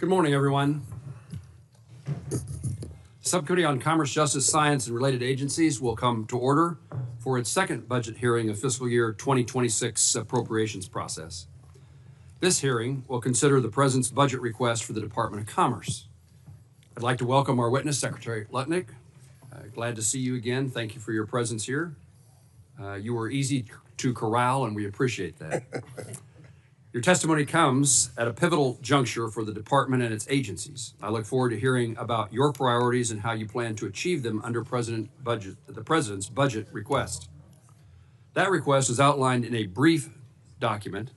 Good morning, everyone. Subcommittee on Commerce, Justice, Science, and Related Agencies will come to order for its second budget hearing of fiscal year 2026 appropriations process. This hearing will consider the President's budget request for the Department of Commerce. I'd like to welcome our witness, Secretary Lutnick. Glad to see you again. Thank you for your presence here. You were easy to corral, and we appreciate that. Your testimony comes at a pivotal juncture for the department and its agencies. I look forward to hearing about your priorities and how you plan to achieve them under the President's budget request. That request is outlined in a brief document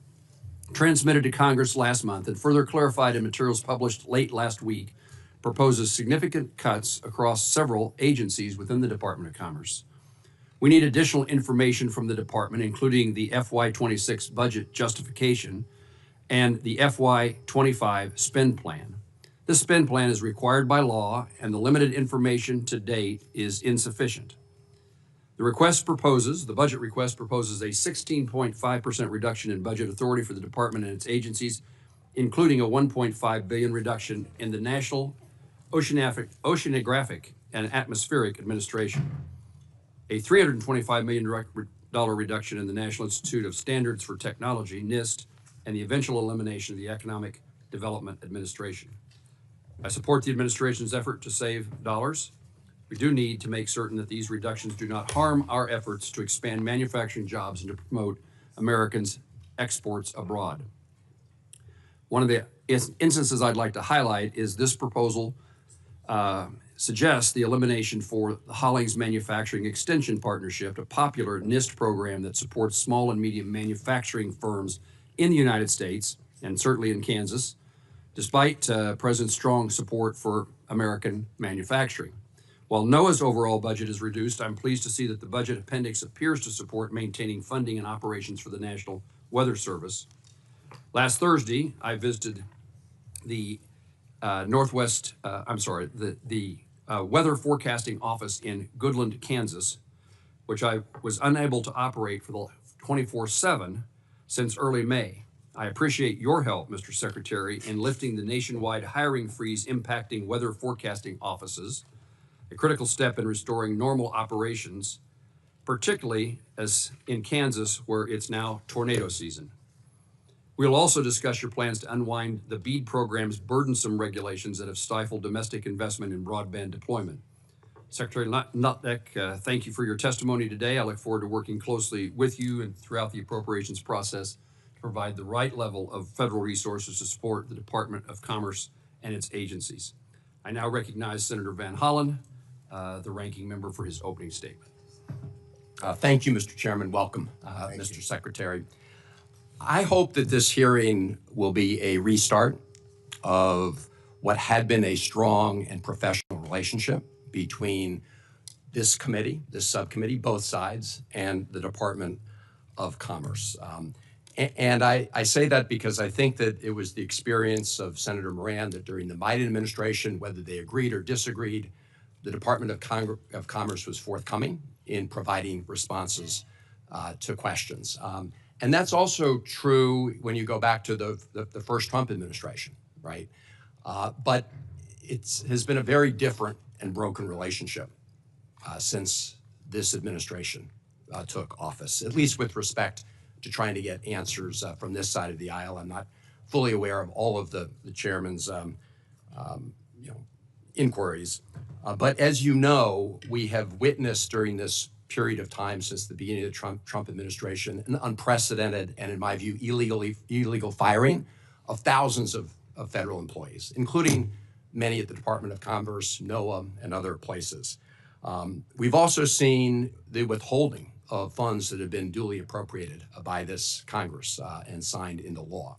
transmitted to Congress last month and further clarified in materials published late last week, proposes significant cuts across several agencies within the Department of Commerce. We need additional information from the department, including the FY26 budget justification and the FY25 spend plan. This spend plan is required by law, and the limited information to date is insufficient. The budget request proposes a 16.5% reduction in budget authority for the department and its agencies, including a $1.5 billion reduction in the National Oceanographic and Atmospheric Administration, a $325 million reduction in the National Institute of Standards for Technology, NIST, and the eventual elimination of the Economic Development Administration. I support the administration's effort to save dollars. We do need to make certain that these reductions do not harm our efforts to expand manufacturing jobs and to promote Americans' exports abroad. One of the instances I'd like to highlight is this proposal suggests the elimination for the Hollings Manufacturing Extension Partnership, a popular NIST program that supports small and medium manufacturing firms in the United States and certainly in Kansas, despite President's strong support for American manufacturing. While NOAA's overall budget is reduced, I'm pleased to see that the budget appendix appears to support maintaining funding and operations for the National Weather Service. Last Thursday, I visited the Weather Forecasting Office in Goodland, Kansas, which I was unable to operate for the 24/7 since early May. I appreciate your help, Mr. Secretary, in lifting the nationwide hiring freeze impacting weather forecasting offices, a critical step in restoring normal operations, particularly as in Kansas, where it's now tornado season. We'll also discuss your plans to unwind the BEAD program's burdensome regulations that have stifled domestic investment in broadband deployment. Secretary Lutnick, thank you for your testimony today. I look forward to working closely with you and throughout the appropriations process to provide the right level of federal resources to support the Department of Commerce and its agencies. I now recognize Senator Van Hollen, the ranking member, for his opening statement. Thank you, Mr. Chairman. Welcome, Mr. Secretary. I hope that this hearing will be a restart of what had been a strong and professional relationship between this subcommittee, both sides, and the Department of Commerce. And I say that because I think that it was the experience of Senator Moran that during the Biden administration, whether they agreed or disagreed, the Department of Commerce was forthcoming in providing responses to questions. And that's also true when you go back to the first Trump administration, right? But it has been a very different and broken relationship since this administration took office, at least with respect to trying to get answers from this side of the aisle. I'm not fully aware of all of the chairman's inquiries. But as you know, we have witnessed during this period of time since the beginning of the Trump administration an unprecedented and, in my view, illegal firing of thousands of federal employees, including many at the Department of Commerce, NOAA, and other places. We've also seen the withholding of funds that have been duly appropriated by this Congress and signed into law.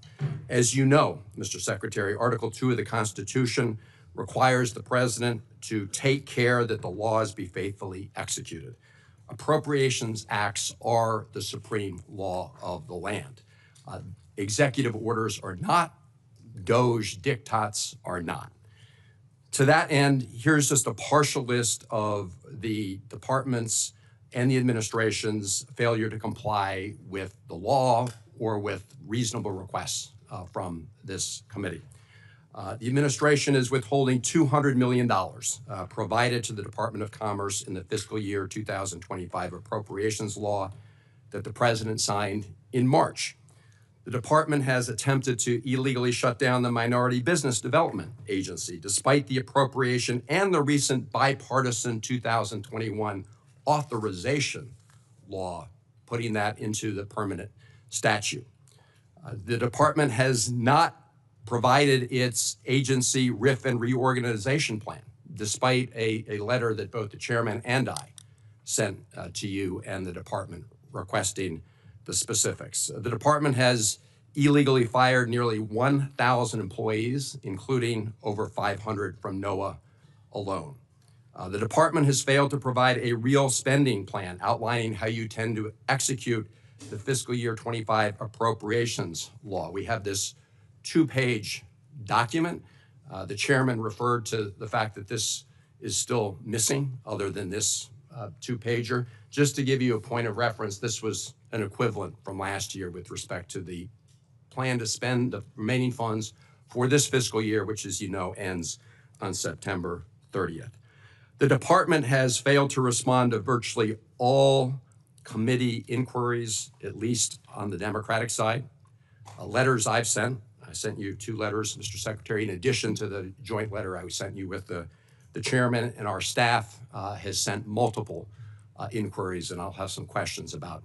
As you know, Mr. Secretary, Article 2 of the Constitution requires the President to take care that the laws be faithfully executed. Appropriations acts are the supreme law of the land. Executive orders are not, DOJ diktats are not. To that end, here's just a partial list of the department's and the administration's failure to comply with the law or with reasonable requests from this committee. The administration is withholding $200 million provided to the Department of Commerce in the fiscal year 2025 appropriations law that the president signed in March. The department has attempted to illegally shut down the Minority Business Development Agency, despite the appropriation and the recent bipartisan 2021 authorization law, putting that into the permanent statute. The department has not provided its agency RIF and reorganization plan, despite a letter that both the chairman and I sent to you and the department requesting the specifics. The department has illegally fired nearly 1,000 employees, including over 500 from NOAA alone. The department has failed to provide a real spending plan outlining how you tend to execute the fiscal year 25 appropriations law. We have this 2-page document. The chairman referred to the fact that this is still missing other than this 2-pager. Just to give you a point of reference, this was an equivalent from last year with respect to the plan to spend the remaining funds for this fiscal year, which, as you know, ends on September 30th. The department has failed to respond to virtually all committee inquiries, at least on the Democratic side. Letters I've sent, I sent you 2 letters, Mr. Secretary, in addition to the joint letter I sent you with the chairman, and our staff has sent multiple inquiries, and I'll have some questions about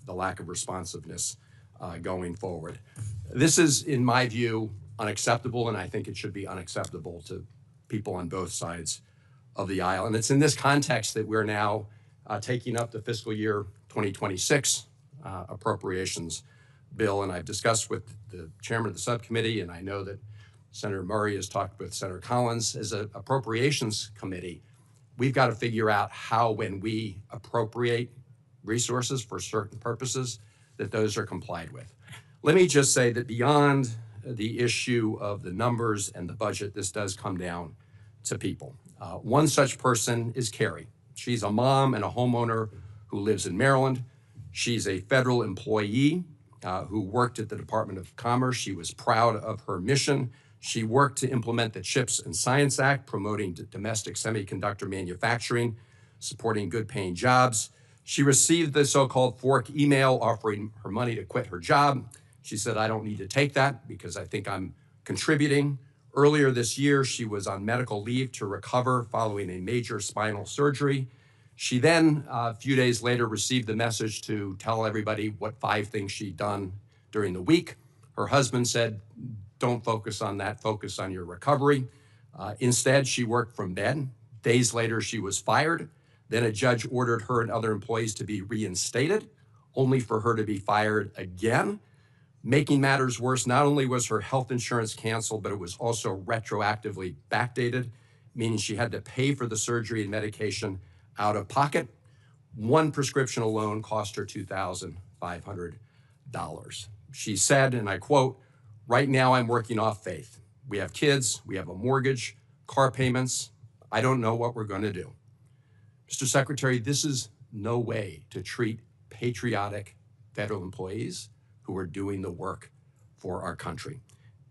the lack of responsiveness going forward. This is, in my view, unacceptable, and I think it should be unacceptable to people on both sides of the aisle. And it's in this context that we're now taking up the fiscal year 2026 appropriations bill, and I've discussed with the chairman of the subcommittee, and I know that Senator Murray has talked with Senator Collins. As an appropriations committee, we've got to figure out how, when we appropriate resources for certain purposes, that those are complied with. Let me just say that beyond the issue of the numbers and the budget, this does come down to people. One such person is Carrie. She's a mom and a homeowner who lives in Maryland. She's a federal employee who worked at the Department of Commerce. She was proud of her mission. She worked to implement the CHIPS and Science Act, promoting domestic semiconductor manufacturing, supporting good-paying jobs. She received the so-called fork email offering her money to quit her job. She said, "I don't need to take that because I think I'm contributing." Earlier this year, she was on medical leave to recover following a major spinal surgery. She then, a few days later, received the message to tell everybody what 5 things she'd done during the week. Her husband said, "Don't focus on that, focus on your recovery." Instead, she worked from bed. Days later, she was fired. Then a judge ordered her and other employees to be reinstated, only for her to be fired again. Making matters worse, not only was her health insurance canceled, but it was also retroactively backdated, meaning she had to pay for the surgery and medication out of pocket. One prescription alone cost her $2,500. She said, and I quote, "Right now I'm working off faith. We have kids, we have a mortgage, car payments. I don't know what we're going to do." Mr. Secretary, this is no way to treat patriotic federal employees who are doing the work for our country.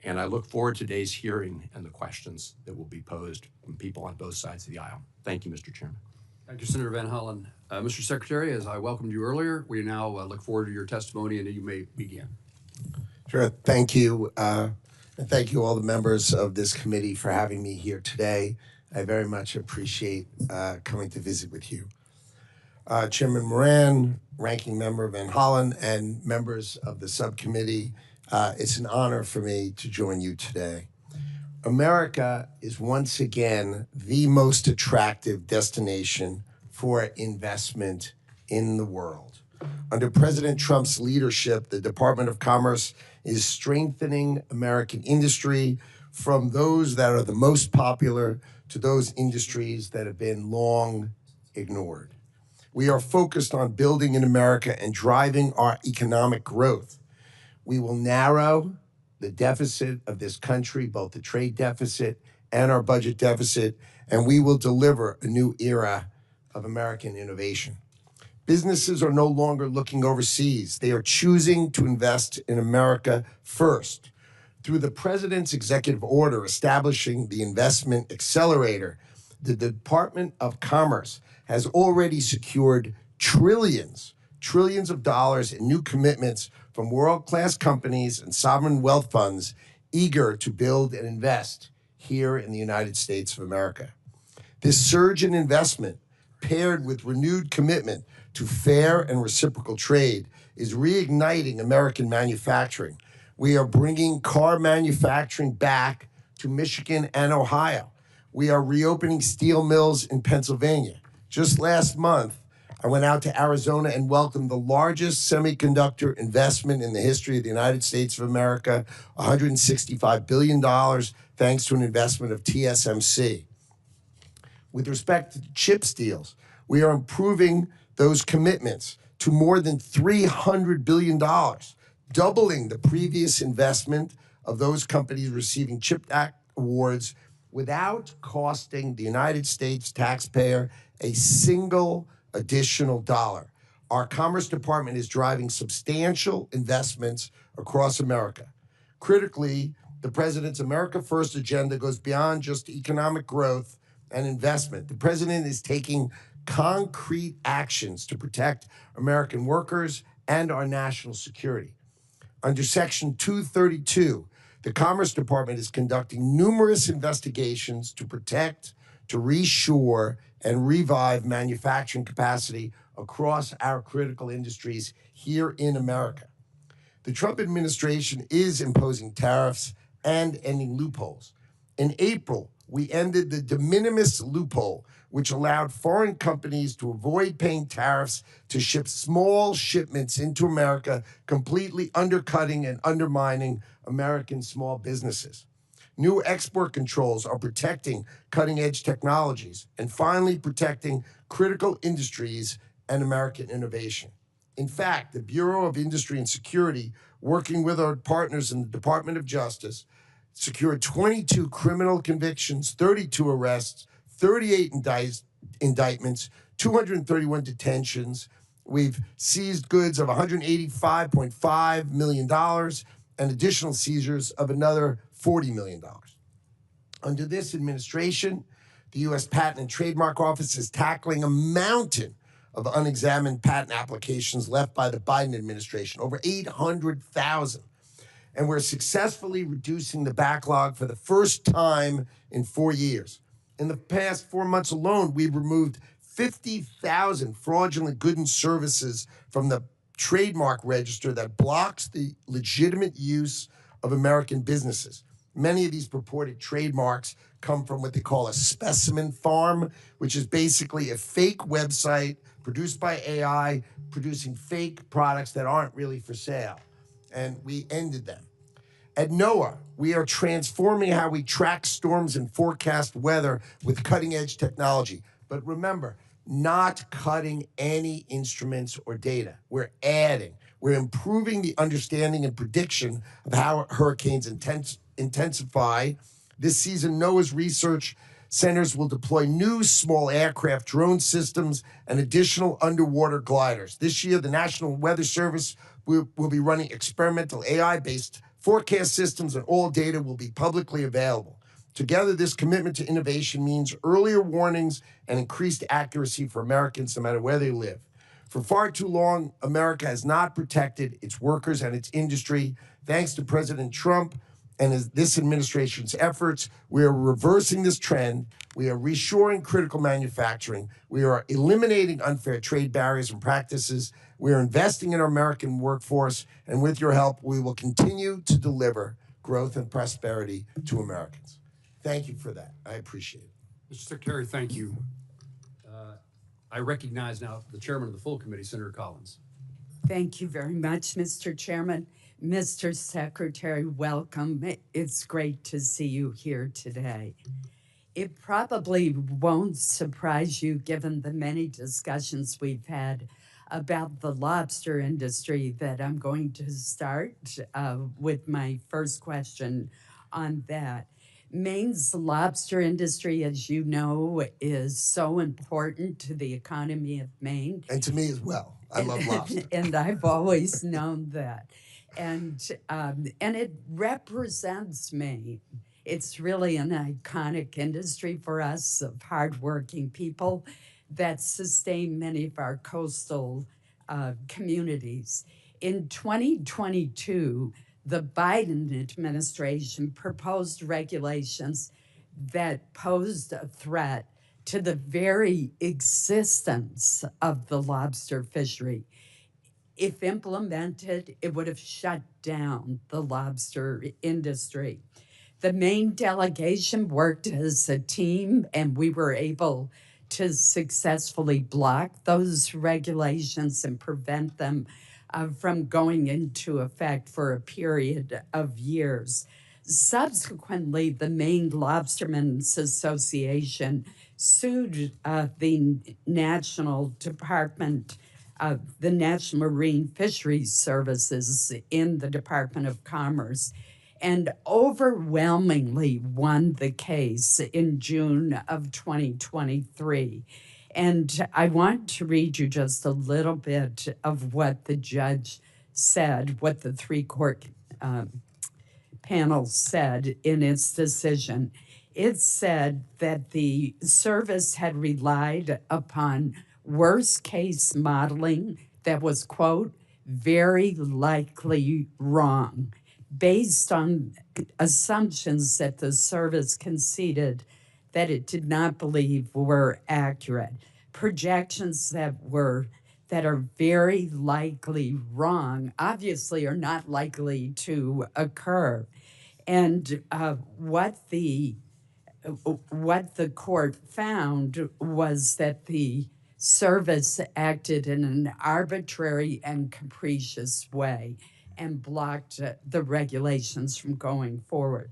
And I look forward to today's hearing and the questions that will be posed from people on both sides of the aisle. Thank you, Mr. Chairman. Thank you, Senator Van Hollen. Mr. Secretary, as I welcomed you earlier, we now look forward to your testimony, and you may begin. Sure. Thank you. And thank you all the members of this committee for having me here today. I very much appreciate coming to visit with you. Chairman Moran, Ranking Member Van Hollen, and members of the subcommittee, it's an honor for me to join you today. America is once again the most attractive destination for investment in the world. Under President Trump's leadership, the Department of Commerce is strengthening American industry from those that are the most popular to those industries that have been long ignored. We are focused on building in America and driving our economic growth. We will narrow the deficit of this country, both the trade deficit and our budget deficit, and we will deliver a new era of American innovation. Businesses are no longer looking overseas. They are choosing to invest in America first. Through the President's executive order establishing the Investment Accelerator, the Department of Commerce has already secured trillions of dollars in new commitments from world-class companies and sovereign wealth funds eager to build and invest here in the United States of America. This surge in investment, paired with renewed commitment to fair and reciprocal trade, is reigniting American manufacturing. We are bringing car manufacturing back to Michigan and Ohio. We are reopening steel mills in Pennsylvania. Just last month, I went out to Arizona and welcomed the largest semiconductor investment in the history of the United States of America, $165 billion, thanks to an investment of TSMC. With respect to CHIPS deals, we are improving those commitments to more than $300 billion, doubling the previous investment of those companies receiving CHIPS Act awards without costing the United States taxpayer a single additional dollar. Our Commerce Department is driving substantial investments across America. Critically, the President's America First agenda goes beyond just economic growth and investment. The President is taking concrete actions to protect American workers and our national security. Under Section 232, the Commerce Department is conducting numerous investigations to protect, to reshore, and revive manufacturing capacity across our critical industries here in America. The Trump administration is imposing tariffs and ending loopholes. In April, we ended the de minimis loophole, which allowed foreign companies to avoid paying tariffs to ship small shipments into America, completely undercutting and undermining American small businesses. New export controls are protecting cutting-edge technologies and finally protecting critical industries and American innovation. In fact, the Bureau of Industry and Security, working with our partners in the Department of Justice, secured 22 criminal convictions, 32 arrests, 38 indictments, 231 detentions. We've seized goods of $185.5 million and additional seizures of another $40 million. Under this administration, the U.S. Patent and Trademark Office is tackling a mountain of unexamined patent applications left by the Biden administration, over 800,000. And we're successfully reducing the backlog for the first time in 4 years. In the past 4 months alone, we've removed 50,000 fraudulent goods and services from the trademark register that blocks the legitimate use of American businesses. Many of these purported trademarks come from what they call a specimen farm, which is basically a fake website produced by AI, producing fake products that aren't really for sale. And we ended them. At NOAA, we are transforming how we track storms and forecast weather with cutting-edge technology. But remember, not cutting any instruments or data. We're adding. We're improving the understanding and prediction of how hurricanes intensify. This season, NOAA's research centers will deploy new small aircraft drone systems and additional underwater gliders. This year, the National Weather Service will be running experimental AI-based forecast systems, and all data will be publicly available. Together, this commitment to innovation means earlier warnings and increased accuracy for Americans no matter where they live. For far too long, America has not protected its workers and its industry. Thanks to President Trump and this administration's efforts, we are reversing this trend. We are reshoring critical manufacturing. We are eliminating unfair trade barriers and practices. We are investing in our American workforce. And with your help, we will continue to deliver growth and prosperity to Americans. Thank you for that. I appreciate it. Mr. Secretary, thank you. I recognize now the chairman of the full committee, Senator Collins. Thank you very much, Mr. Chairman. Mr. Secretary, welcome. It's great to see you here today. It probably won't surprise you, given the many discussions we've had about the lobster industry, that I'm going to start with my first question on that. Maine's lobster industry, as you know, is so important to the economy of Maine. And to me as well. I love lobster. And I've always known that. and it represents Maine. It's really an iconic industry for us of hardworking people that sustain many of our coastal communities. In 2022, the Biden administration proposed regulations that posed a threat to the very existence of the lobster fishery. If implemented, it would have shut down the lobster industry. The Maine delegation worked as a team, and we were able to successfully block those regulations and prevent them from going into effect for a period of years. Subsequently, the Maine Lobstermen's Association sued the National Department the National Marine Fisheries Services in the Department of Commerce and overwhelmingly won the case in June of 2023. And I want to read you just a little bit of what the judge said, what the three-court panel said in its decision. It said that the service had relied upon worst case modeling that was, quote, very likely wrong, based on assumptions that the service conceded that it did not believe were accurate. Projections that are very likely wrong obviously are not likely to occur. And what the court found was that the service acted in an arbitrary and capricious way and blocked the regulations from going forward.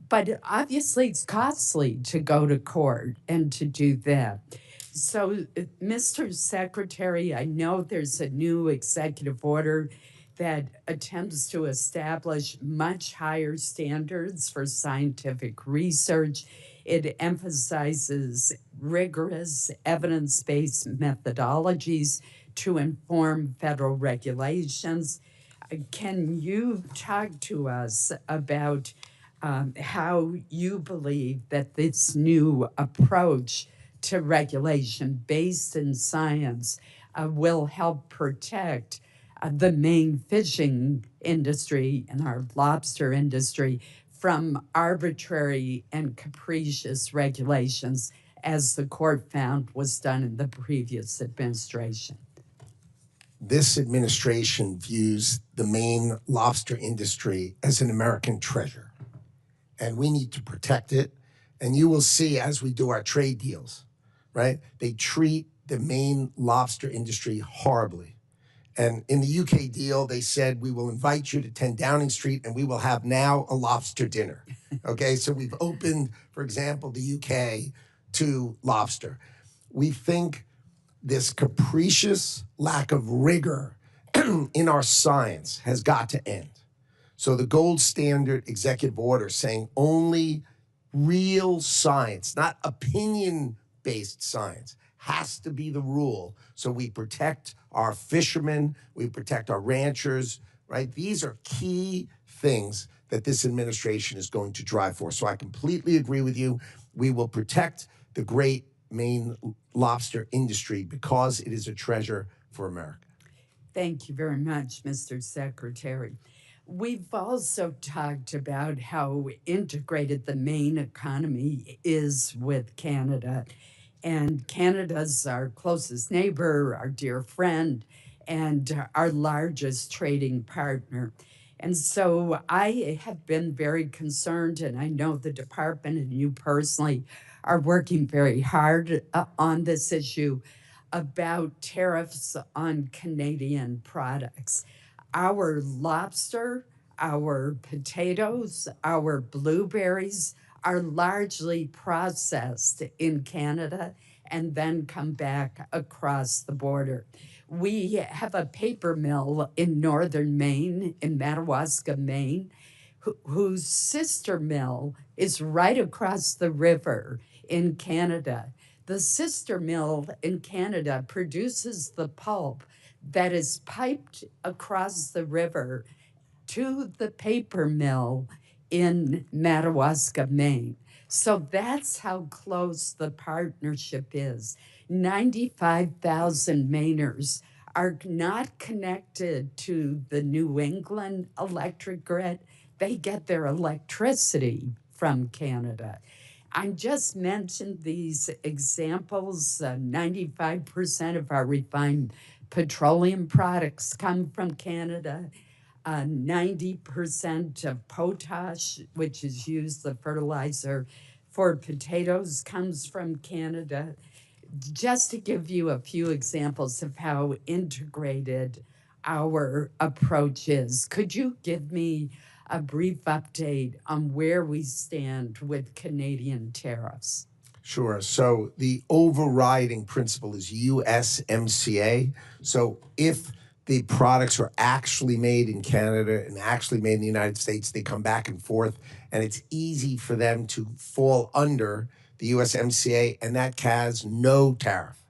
But obviously, it's costly to go to court and to do that. So, Mr. Secretary, I know there's a new executive order that attempts to establish much higher standards for scientific research. It emphasizes rigorous evidence-based methodologies to inform federal regulations. Can you talk to us about how you believe that this new approach to regulation based in science will help protect the Maine fishing industry and our lobster industry from arbitrary and capricious regulations, as the court found was done in the previous administration? This administration views the Maine lobster industry as an American treasure, and we need to protect it. And you will see as we do our trade deals, right? They treat the Maine lobster industry horribly. And in the UK deal, they said, we will invite you to 10 Downing Street and we will have now a lobster dinner. Okay, so we've opened, for example, the UK to lobster. We think this capricious lack of rigor in our science has got to end. So the gold standard executive order saying only real science, not opinion-based science, has to be the rule. So we protect our fishermen, we protect our ranchers, right? These are key things that this administration is going to drive for. So I completely agree with you. We will protect the great Maine lobster industry because it is a treasure for America. Thank you very much, Mr. Secretary. We've also talked about how integrated the Maine economy is with Canada. And Canada's our closest neighbor, our dear friend, and our largest trading partner. And so I have been very concerned, and I know the department and you personally are working very hard on this issue about tariffs on Canadian products. Our lobster, our potatoes, our blueberries are largely processed in Canada and then come back across the border. We have a paper mill in northern Maine, in Madawaska, Maine, whose sister mill is right across the river in Canada. The sister mill in Canada produces the pulp that is piped across the river to the paper mill in Madawaska, Maine. So that's how close the partnership is. 95,000 Mainers are not connected to the New England electric grid. They get their electricity from Canada. I just mentioned these examples. 95% of our refined petroleum products come from Canada. 90% of potash, which is used, the fertilizer for potatoes, comes from Canada. Just to give you a few examples of how integrated our approach is, could you give me a brief update on where we stand with Canadian tariffs? Sure. So the overriding principle is USMCA. So if the products are actually made in Canada and actually made in the United States, they come back and forth, and it's easy for them to fall under the USMCA, and that has no tariff.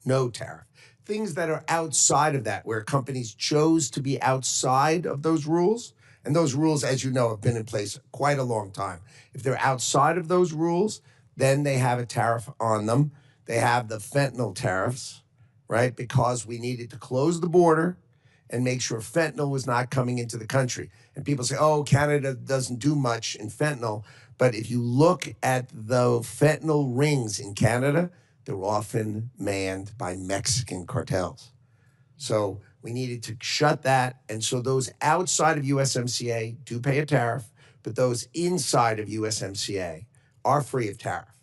No tariff. Things that are outside of that, where companies chose to be outside of those rules, and those rules, as you know, have been in place quite a long time. If they're outside of those rules, then they have a tariff on them. They have the fentanyl tariffs, right? Because we needed to close the border and make sure fentanyl was not coming into the country. And people say, oh, Canada doesn't do much in fentanyl. But if you look at the fentanyl rings in Canada, they're often manned by Mexican cartels. So we needed to shut that. And so those outside of USMCA do pay a tariff, but those inside of USMCA are free of tariff.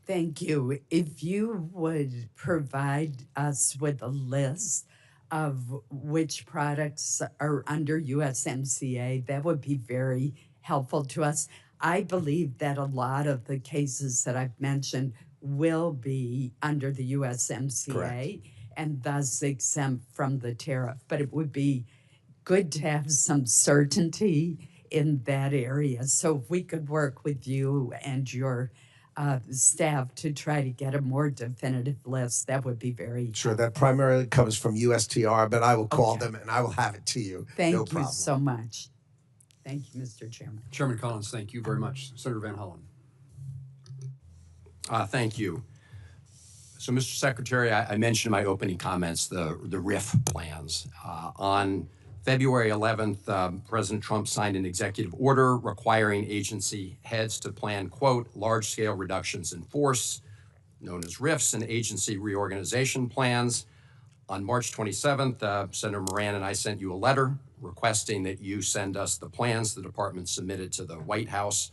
Thank you. If you would provide us with a list of which products are under USMCA, that would be very helpful to us. I believe that a lot of the cases that I've mentioned will be under the USMCA. Correct. And thus exempt from the tariff. But it would be good to have some certainty in that area. So if we could work with you and your staff to try to get a more definitive list, that would be very Sure, that primarily comes from USTR, but I will call Okay. them and I will have it to you. Thank No you problem. so much. Thank you, Mr. Chairman. Chairman Collins, thank you very much. Senator Van Hollen. Thank you. So, Mr. Secretary, I mentioned in my opening comments the RIF plans. On February 11th, President Trump signed an executive order requiring agency heads to plan, quote, large-scale reductions in force, known as RIFs, and agency reorganization plans. On March 27th, Senator Moran and I sent you a letter requesting that you send us the plans the department submitted to the White House.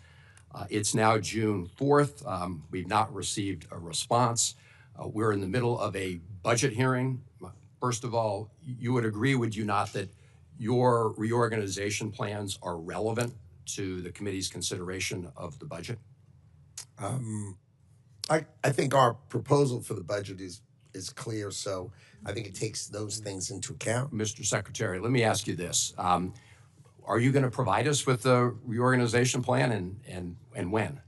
It's now June 4th. We've not received a response. We're in the middle of a budget hearing. First of all, you would agree, would you not, that your reorganization plans are relevant to the committee's consideration of the budget? I think our proposal for the budget is clear, so I think it takes those things into account. Mr. Secretary, let me ask you this. Are you going to provide us with the reorganization plan, and when?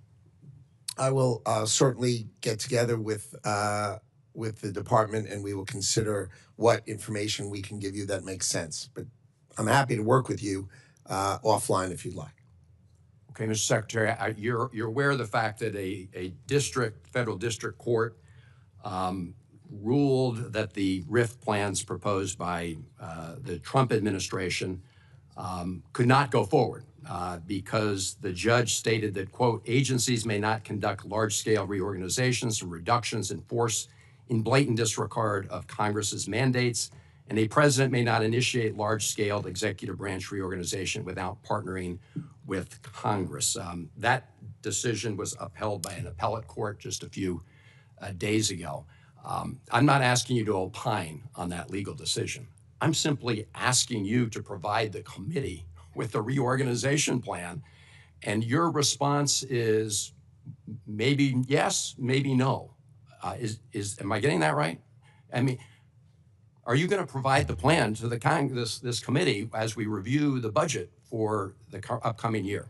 I will certainly get together with the department, and we will consider what information we can give you that makes sense. But I'm happy to work with you offline if you'd like. Okay, Mr. Secretary, you're aware of the fact that a federal district court ruled that the RIF plans proposed by the Trump administration could not go forward because the judge stated that, quote, agencies may not conduct large-scale reorganizations or reductions in force in blatant disregard of Congress's mandates, and a president may not initiate large-scale executive branch reorganization without partnering with Congress. That decision was upheld by an appellate court just a few days ago. I'm not asking you to opine on that legal decision. I'm simply asking you to provide the committee with the reorganization plan, and your response is maybe yes, maybe no. Am I getting that right? I mean, are you going to provide the plan to this committee as we review the budget for the upcoming year?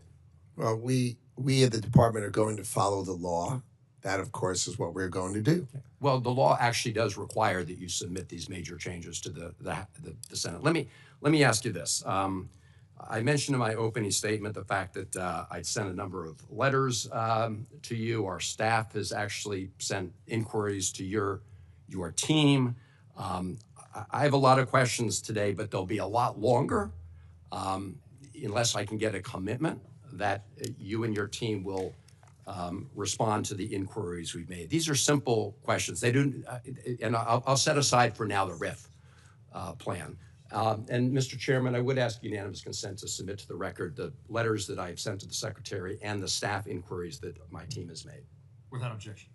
Well, we at the department are going to follow the law. That, of course, is what we're going to do. Well, the law actually does require that you submit these major changes to the Senate. Let me ask you this. I mentioned in my opening statement the fact that I'd sent a number of letters to you. Our staff has actually sent inquiries to your team. I have a lot of questions today, but they'll be a lot longer unless I can get a commitment that you and your team will respond to the inquiries we've made. These are simple questions. They do, and I'll set aside for now the RIF plan. And Mr. Chairman, I would ask unanimous consent to submit to the record the letters that I've sent to the Secretary and the staff inquiries that my team has made. Without objection.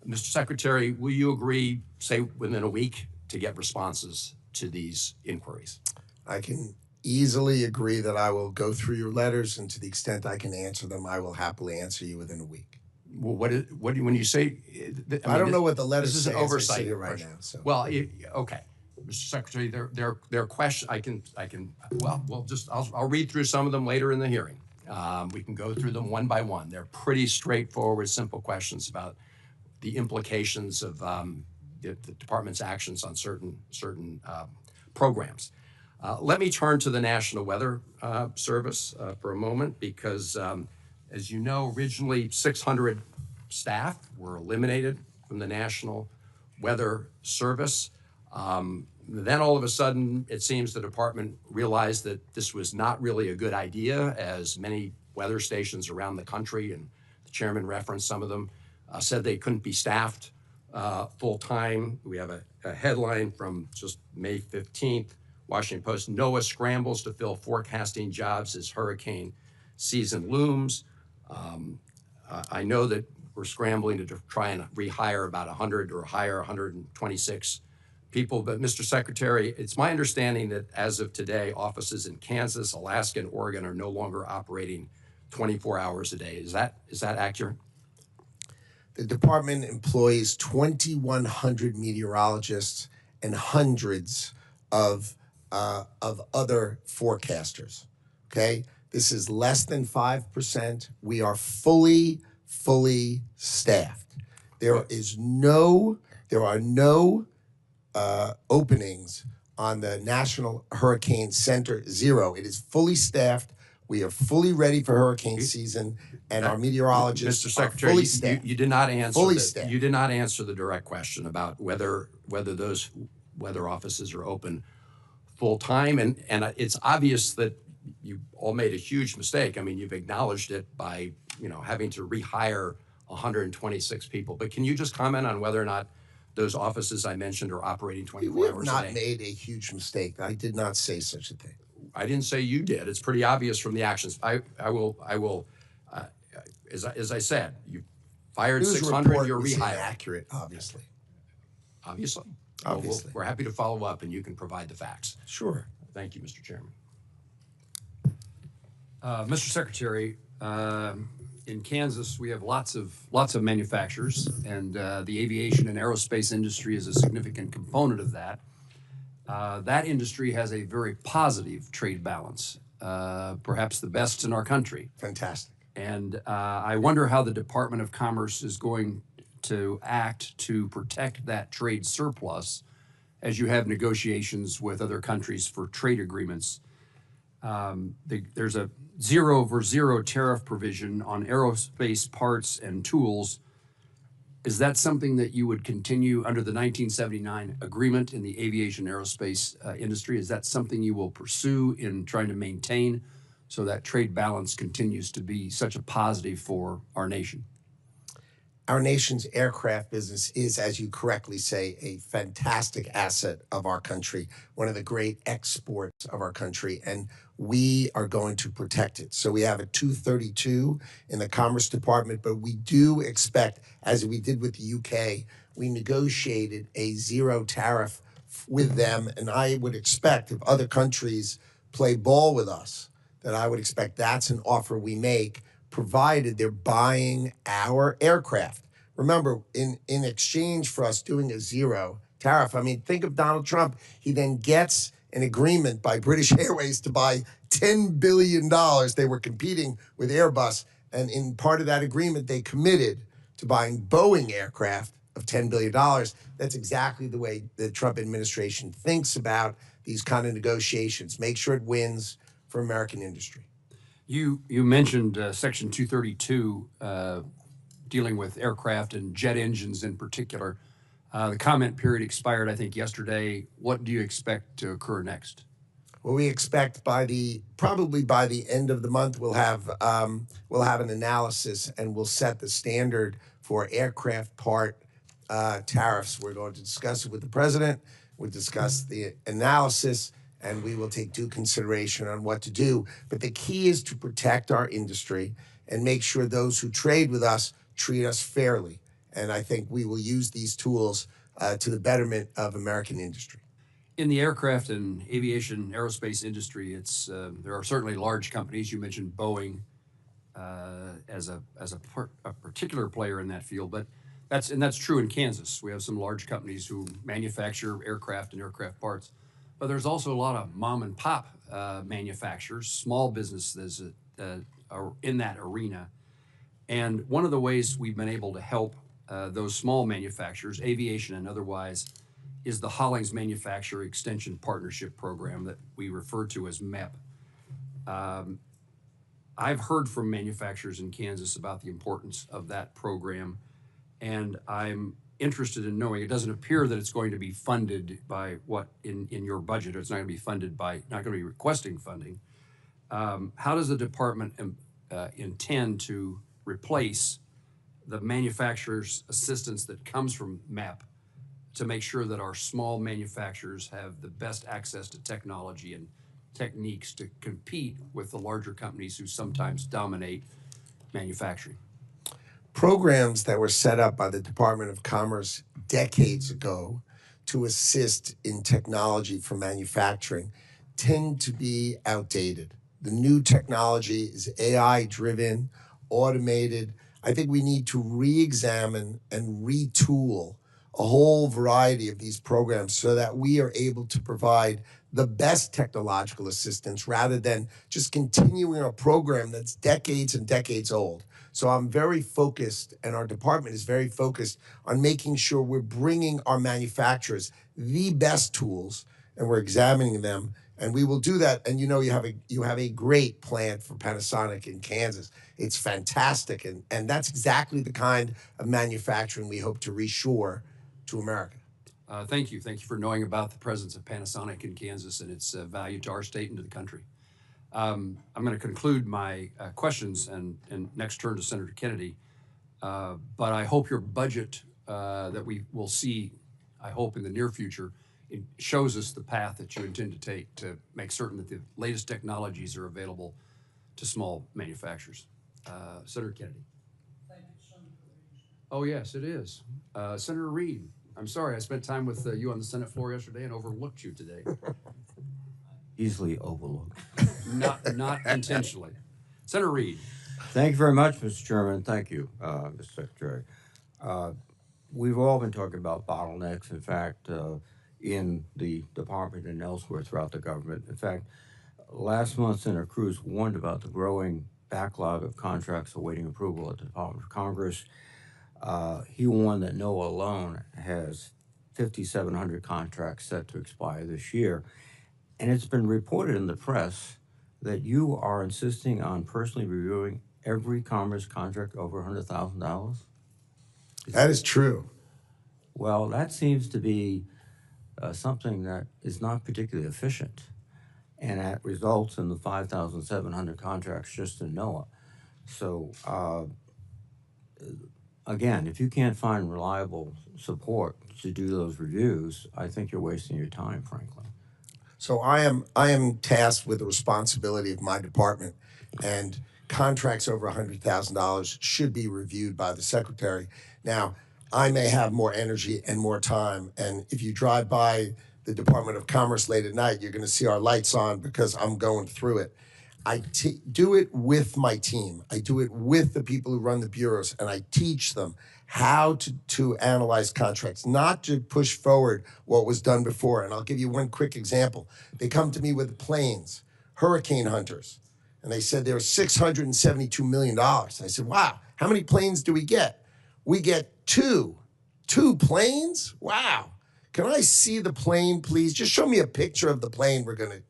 Mr. Secretary, will you agree, say, within a week to get responses to these inquiries? I can easily agree that I will go through your letters, and to the extent I can answer them, I will happily answer you within a week. Well, when you say, I don't know what the letters this is say an as I oversight sit here right question. now. So. Well, okay, Mr. Secretary, their question. I'll read through some of them later in the hearing. We can go through them one by one. They're pretty straightforward, simple questions about the implications of the department's actions on certain programs. Let me turn to the National Weather Service for a moment, because as you know, originally 600 staff were eliminated from the National Weather Service. Then all of a sudden, it seems the department realized that this was not really a good idea, as many weather stations around the country, and the chairman referenced some of them, said they couldn't be staffed full-time. We have a headline from just May 15th, Washington Post: NOAA scrambles to fill forecasting jobs as hurricane season looms. I know that we're scrambling to try and rehire about 100 or hire 126 people, but Mr. Secretary, it's my understanding that as of today, offices in Kansas, Alaska, and Oregon are no longer operating 24 hours a day. Is that accurate? The department employs 2,100 meteorologists and hundreds of other forecasters. Okay, this is less than 5%. We are fully staffed. There are no openings on the National Hurricane Center. Zero. It is fully staffed. We are fully ready for hurricane season, and our meteorologists Mr. Secretary, are fully staffed. you did not answer Fully the, staffed. you did not answer the direct question about whether those weather offices are open full time, and it's obvious that you all made a huge mistake. I mean, you've acknowledged it by having to rehire 126 people. But can you just comment on whether or not those offices I mentioned are operating 24 We have hours a not day? made a huge mistake. I did not say such a thing. I didn't say you did. It's pretty obvious from the actions. I will. As I said, you fired News 600. report You're was rehired. inaccurate, obviously. Obviously. Obviously. We're happy to follow up, and you can provide the facts. Sure. Thank you, Mr. Chairman. Mr. Secretary, in Kansas, we have lots of manufacturers, and the aviation and aerospace industry is a significant component of that. That industry has a very positive trade balance, perhaps the best in our country. Fantastic. And I wonder how the Department of Commerce is going to act to protect that trade surplus as you have negotiations with other countries for trade agreements. There's a 0 tariff provision on aerospace parts and tools. Is that something that you would continue under the 1979 agreement in the aviation aerospace industry? Is that something you will pursue in trying to maintain so that trade balance continues to be such a positive for our nation? Our nation's aircraft business is, as you correctly say, a fantastic asset of our country, one of the great exports of our country, and we are going to protect it. So we have a 232 in the Commerce Department, but we do expect, as we did with the UK, we negotiated a 0 tariff with them, and I would expect if other countries play ball with us, that I would expect that's an offer we make, provided they're buying our aircraft. Remember, in exchange for us doing a 0 tariff, I mean, think of Donald Trump. He then gets an agreement by British Airways to buy $10 billion. They were competing with Airbus, and in part of that agreement, they committed to buying Boeing aircraft of $10 billion. That's exactly the way the Trump administration thinks about these kind of negotiations. Make sure it wins for American industry. You mentioned Section 232 dealing with aircraft and jet engines in particular. The comment period expired, I think, yesterday. What do you expect to occur next? Well, we expect probably by the end of the month we'll have an analysis and we'll set the standard for aircraft part tariffs. We're going to discuss it with the president. We'll discuss the analysis, and we will take due consideration on what to do. But the key is to protect our industry and make sure those who trade with us treat us fairly. And I think we will use these tools to the betterment of American industry. In the aircraft and aviation aerospace industry, there are certainly large companies. You mentioned Boeing as a particular player in that field, but that's true in Kansas. We have some large companies who manufacture aircraft and aircraft parts, but there's also a lot of mom and pop manufacturers, small businesses are in that arena. And one of the ways we've been able to help those small manufacturers, aviation and otherwise, is the Hollings Manufacturer Extension Partnership Program that we refer to as MEP. I've heard from manufacturers in Kansas about the importance of that program, and I'm interested in knowing, it doesn't appear that it's going to be funded by what in your budget, or it's not going to be funded by, not going to be requesting funding. How does the department intend to replace the manufacturer's assistance that comes from MEP to make sure that our small manufacturers have the best access to technology and techniques to compete with the larger companies who sometimes dominate manufacturing? Programs that were set up by the Department of Commerce decades ago to assist in technology for manufacturing tend to be outdated. The new technology is AI-driven, automated. I think we need to re-examine and retool a whole variety of these programs so that we are able to provide the best technological assistance rather than just continuing a program that's decades and decades old. So I'm very focused, and our department is very focused on making sure we're bringing our manufacturers the best tools, and we're examining them, and we will do that. And you know, you have a great plant for Panasonic in Kansas. It's fantastic, and that's exactly the kind of manufacturing we hope to reshore to America. Thank you. Thank you for knowing about the presence of Panasonic in Kansas and its value to our state and to the country. I'm going to conclude my questions and next turn to Senator Kennedy. But I hope your budget that we will see, I hope in the near future, it shows us the path that you intend to take to make certain that the latest technologies are available to small manufacturers. Senator Kennedy. Thank you, Senator Reed. Oh, yes, it is. Senator Reed, I'm sorry, I spent time with you on the Senate floor yesterday and overlooked you today. Easily overlooked. Not intentionally. Senator Reed. Thank you very much, Mr. Chairman. Thank you, Mr. Secretary. We've all been talking about bottlenecks, in fact, in the department and elsewhere throughout the government. In fact, last month, Senator Cruz warned about the growing backlog of contracts awaiting approval at the Department of Congress. He warned that NOAA alone has 5,700 contracts set to expire this year. And it's been reported in the press that you are insisting on personally reviewing every Commerce contract over $100,000? That is true. Well, that seems to be something that is not particularly efficient, and that results in the 5,700 contracts just in NOAA. So, again, if you can't find reliable support to do those reviews, I think you're wasting your time, frankly. So I am tasked with the responsibility of my department, and contracts over $100,000 should be reviewed by the secretary. Now, I may have more energy and more time, and if you drive by the Department of Commerce late at night, you're going to see our lights on because I'm going through it. I do it with my team. I do it with the people who run the bureaus, and I teach them how to analyze contracts, not to push forward what was done before. And I'll give you one quick example. They come to me with planes, hurricane hunters, and they said there were $672 million. I said, wow, how many planes do we get? We get two planes? Wow. Can I see the plane, please? Just show me a picture of the plane we're gonna.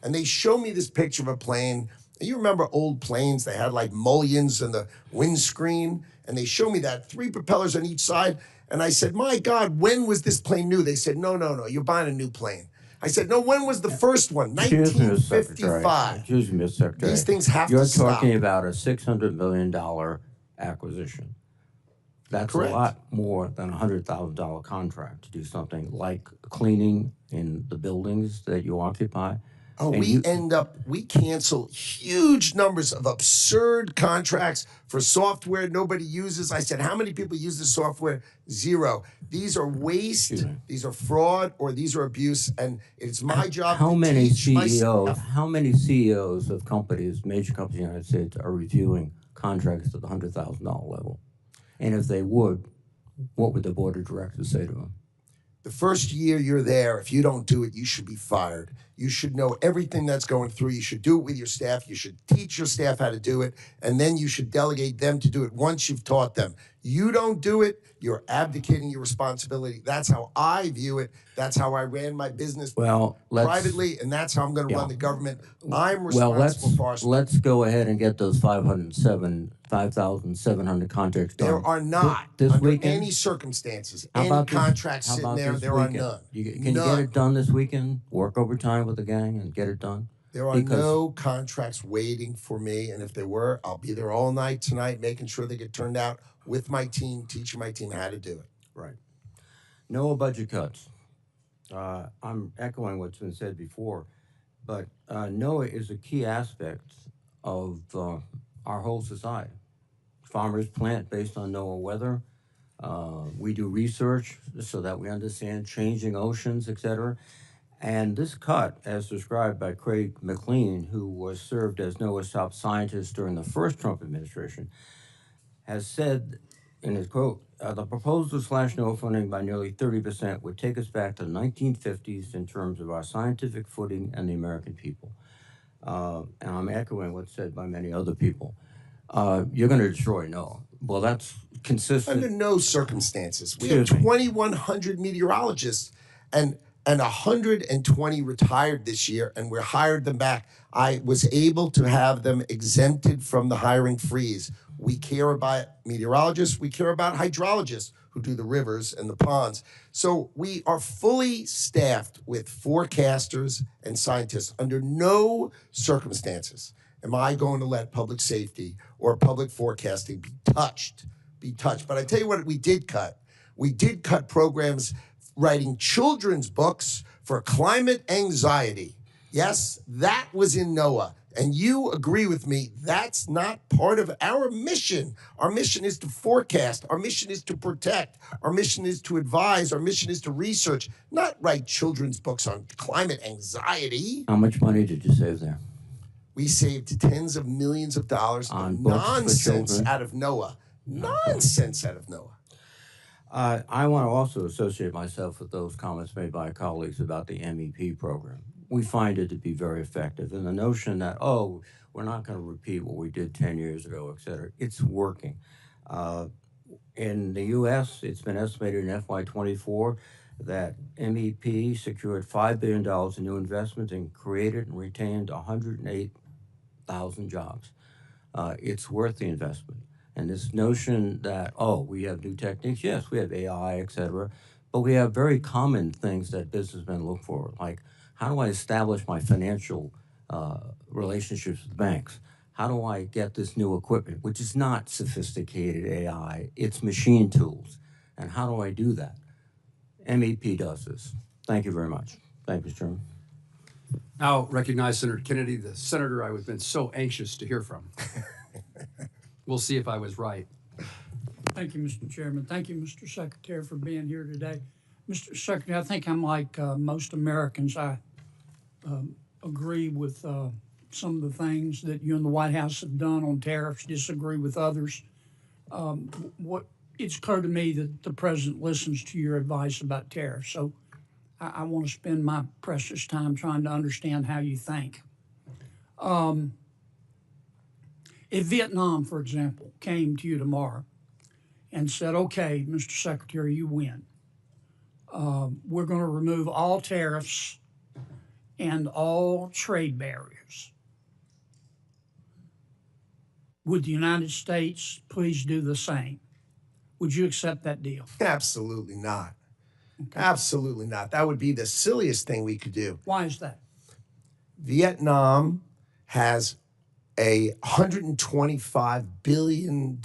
And they show me this picture of a plane. You remember old planes, they had like mullions in the windscreen, and they show me that, 3 propellers on each side. And I said, my God, when was this plane new? They said, no, you're buying a new plane. I said, no, when was the first one? Excuse me, Mr. Secretary. 1955. Excuse me, Mr. Secretary. These things have You're to stop. talking about a $600 million acquisition. That's Correct. a lot more than a $100,000 contract to do something like cleaning in the buildings that you occupy. Oh, And we cancel huge numbers of absurd contracts for software nobody uses. I said, how many people use this software? 0. These are waste, Excuse me. these are fraud, or these are abuse, and it's my job How to many teach my CEOs? staff. How many CEOs of companies, major companies in the United States, are reviewing contracts at the $100,000 level? And if they would, what would the board of directors say to them? The first year you're there, if you don't do it, you should be fired. You should know everything that's going through. You should do it with your staff. You should teach your staff how to do it, and then you should delegate them to do it once you've taught them. You don't do it, you're abdicating your responsibility. That's how I view it. That's how I ran my business privately, and that's how I'm going to run the government. I'm responsible for our staff. Let's go ahead and get those 5,700 contracts done. There are not, this under weekend. any circumstances, How any about this- contracts how sitting about there. this There are weekend? none. Can you get None. it done this weekend? Work overtime with the gang and get it done? There are Because- no contracts waiting for me, and if there were, I'll be there all night tonight, making sure they get turned out with my team, teaching my team how to do it. Right. No budget cuts. I'm echoing what's been said before, but NOAA is a key aspect of our whole society. Farmers plant based on NOAA weather. We do research so that we understand changing oceans, et cetera. And this cut, as described by Craig McLean, who was served as NOAA's top scientist during the first Trump administration, has said in his quote, the proposal to slash NOAA funding by nearly 30% would take us back to the 1950s in terms of our scientific footing and the American people. And I'm echoing what's said by many other people. You're going to destroy NOAA. Well, that's consistent. Under no circumstances. We have Excuse me. 2,100 meteorologists, and 120 retired this year, and we hired them back. I was able to have them exempted from the hiring freeze. We care about meteorologists. We care about hydrologists who do the rivers and the ponds. So we are fully staffed with forecasters and scientists. Under no circumstances am I going to let public safety or public forecasting be touched. But I tell you what we did cut. We did cut programs writing children's books for climate anxiety. Yes, that was in NOAA. And you agree with me, that's not part of our mission. Our mission is to forecast. Our mission is to protect. Our mission is to advise. Our mission is to research, not write children's books on climate anxiety. How much money did you save there? We saved tens of millions of dollars On of books for nonsense children? out of NOAA. Nonsense out of NOAA. I want to also associate myself with those comments made by colleagues about the MEP program. We find it to be very effective. And the notion that, oh, we're not going to repeat what we did 10 years ago, et cetera, it's working. In the U.S., it's been estimated in FY24 that MEP secured $5 billion in new investments and created and retained 108,000 jobs. It's worth the investment. And this notion that, oh, we have new techniques, yes, we have AI, et cetera, but we have very common things that businessmen look for, like how do I establish my financial relationships with banks? How do I get this new equipment, which is not sophisticated AI, it's machine tools. And how do I do that? MEP does this. Thank you very much. Thank you, Mr. Chairman. Now recognize Senator Kennedy, the senator I've been so anxious to hear from. We'll see if I was right. Thank you, Mr. Chairman. Thank you, Mr. Secretary, for being here today. Mr. Secretary, I think I'm like most Americans. I agree with some of the things that you and the White House have done on tariffs, disagree with others. It's clear to me that the president listens to your advice about tariffs. So I want to spend my precious time trying to understand how you think. If Vietnam, for example, came to you tomorrow and said, okay, Mr. Secretary, you win. We're going to remove all tariffs and all trade barriers. Would the United States please do the same? Would you accept that deal? Absolutely not. Absolutely not. That would be the silliest thing we could do. Why is that? Vietnam has a $125 billion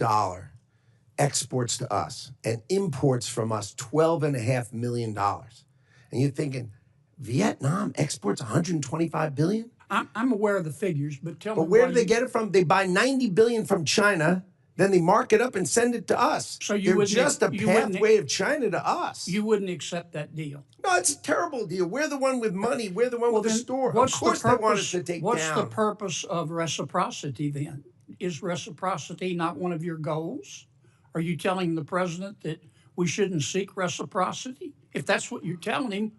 exports to us and imports from us $12.5 million. And you're thinking, Vietnam exports $125 billion? I'm aware of the figures, but tell me. But where why do they get it from? They buy $90 billion from China, then they mark it up and send it to us. So They're just a pathway of China to us. You wouldn't accept that deal. No, it's a terrible deal. We're the one with money. We're the one with the Then store. Of what's course the they want us purpose- to take What's down. the purpose of reciprocity then? Is reciprocity not one of your goals? Are you telling the president that we shouldn't seek reciprocity? If that's what you're telling him,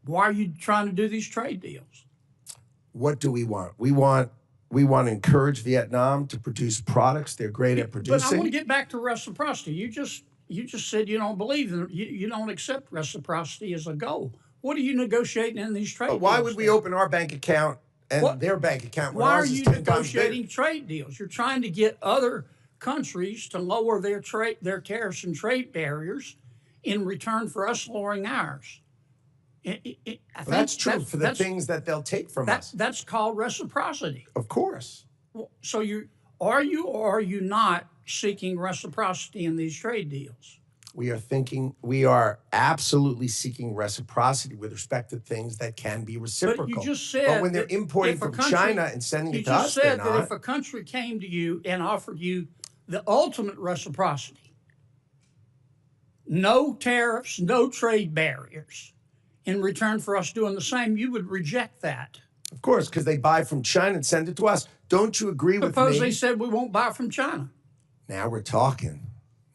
why are you trying to do these trade deals? What do we want? We want to encourage Vietnam to produce products they're great at But I producing. want to get back to reciprocity. You just said you don't believe in you don't accept reciprocity as a goal. What are you negotiating in these trade deals? Why would we then? open our bank account and their bank account when Why are ours is you 10 times bigger? negotiating trade deals? You're trying to get other countries to lower their tariffs and trade barriers in return for us lowering ours. I think That's true for the things that they'll take from us. That's called reciprocity. Of course. So are you or are you not seeking reciprocity in these trade deals? We are absolutely seeking reciprocity with respect to things that can be reciprocal. But you just said But when they're that importing if a from country- China and sending you it to us, just they're said that not. if a country came to you and offered you the ultimate reciprocity, no tariffs, no trade barriers, in return for us doing the same, you would reject that. Of course, because they buy from China and send it to us. Don't you agree with Suppose me? they said we won't buy from China. Now we're talking.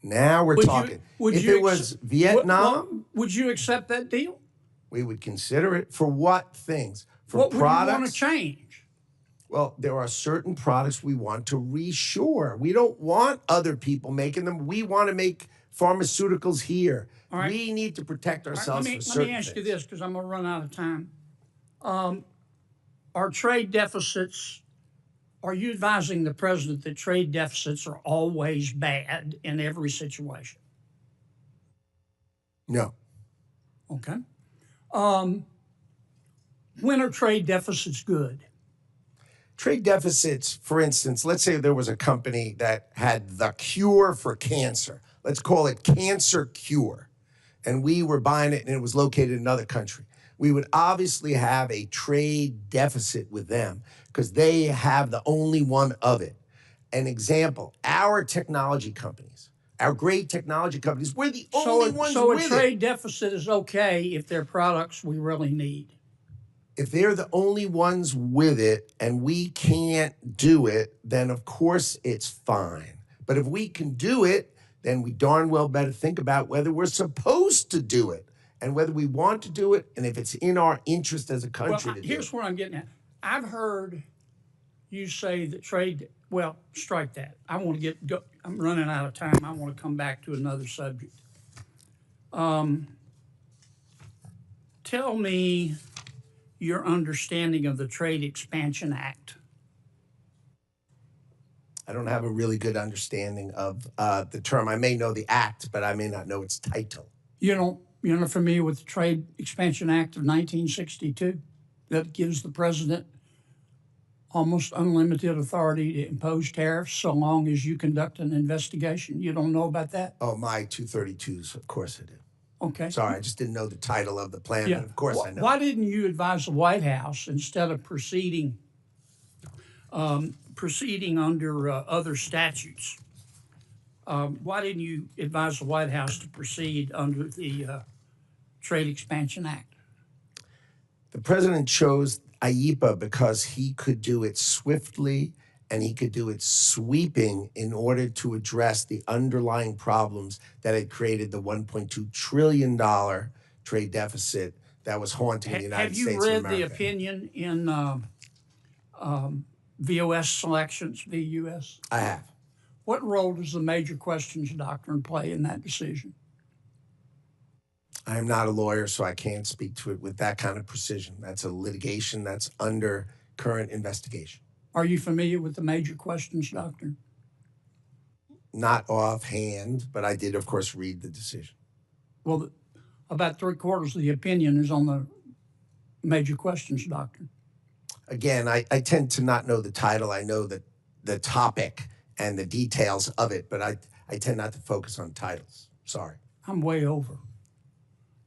Now we're talking. Would If you it was Vietnam, would you accept that deal? we would consider it. For what things? For What would products? you want to change? Well, there are certain products we want to reshore. We don't want other people making them. We want to make pharmaceuticals here. All right. We need to protect All right, ourselves from let certain me ask you things. this, because I'm going to run out of time. Are trade deficits, are you advising the president that trade deficits are always bad in every situation? No. Okay. When are trade deficits good? Trade deficits, for instance, let's say there was a company that had the cure for cancer. Let's call it Cancer Cure. And we were buying it and it was located in another country. We would obviously have a trade deficit with them because they have the only one of it. An example, our technology companies, our great technology companies, we're the only ones So with a trade it. deficit is okay if they're products we really need. If they're the only ones with it and we can't do it, then of course it's fine. But if we can do it, then we darn well better think about whether we're supposed to do it and whether we want to do it and if it's in our interest as a country to do Here's it. what I'm getting at. I've heard you say that strike that. I'm running out of time. I want to come back to another subject. Tell me your understanding of the Trade Expansion Act. I don't have a really good understanding of the term. I may know the act, but I may not know its title. You're not familiar with the Trade Expansion Act of 1962 that gives the president almost unlimited authority to impose tariffs so long as you conduct an investigation? You don't know about that? Oh, my 232s, of course I do. Okay. Sorry, I just didn't know the title of the plan, Yeah. but of course I know. Why didn't you advise the White House instead of proceeding under other statutes? Why didn't you advise the White House to proceed under the Trade Expansion Act? The president chose IEPA because he could do it swiftly and he could do it sweeping in order to address the underlying problems that had created the $1.2 trillion trade deficit that was haunting the United States of Have you read America. the opinion in VOS selections, VUS? I have. What role does the major questions doctrine play in that decision? I am not a lawyer, so I can't speak to it with that kind of precision. That's a litigation that's under current investigation. Are you familiar with the major questions, Doctor? Not offhand, but I did, of course, read the decision. Well, about 3/4 of the opinion is on the major questions, Doctor. Again, I tend to not know the title. I know the topic and the details of it, but I tend not to focus on titles. Sorry. I'm way over.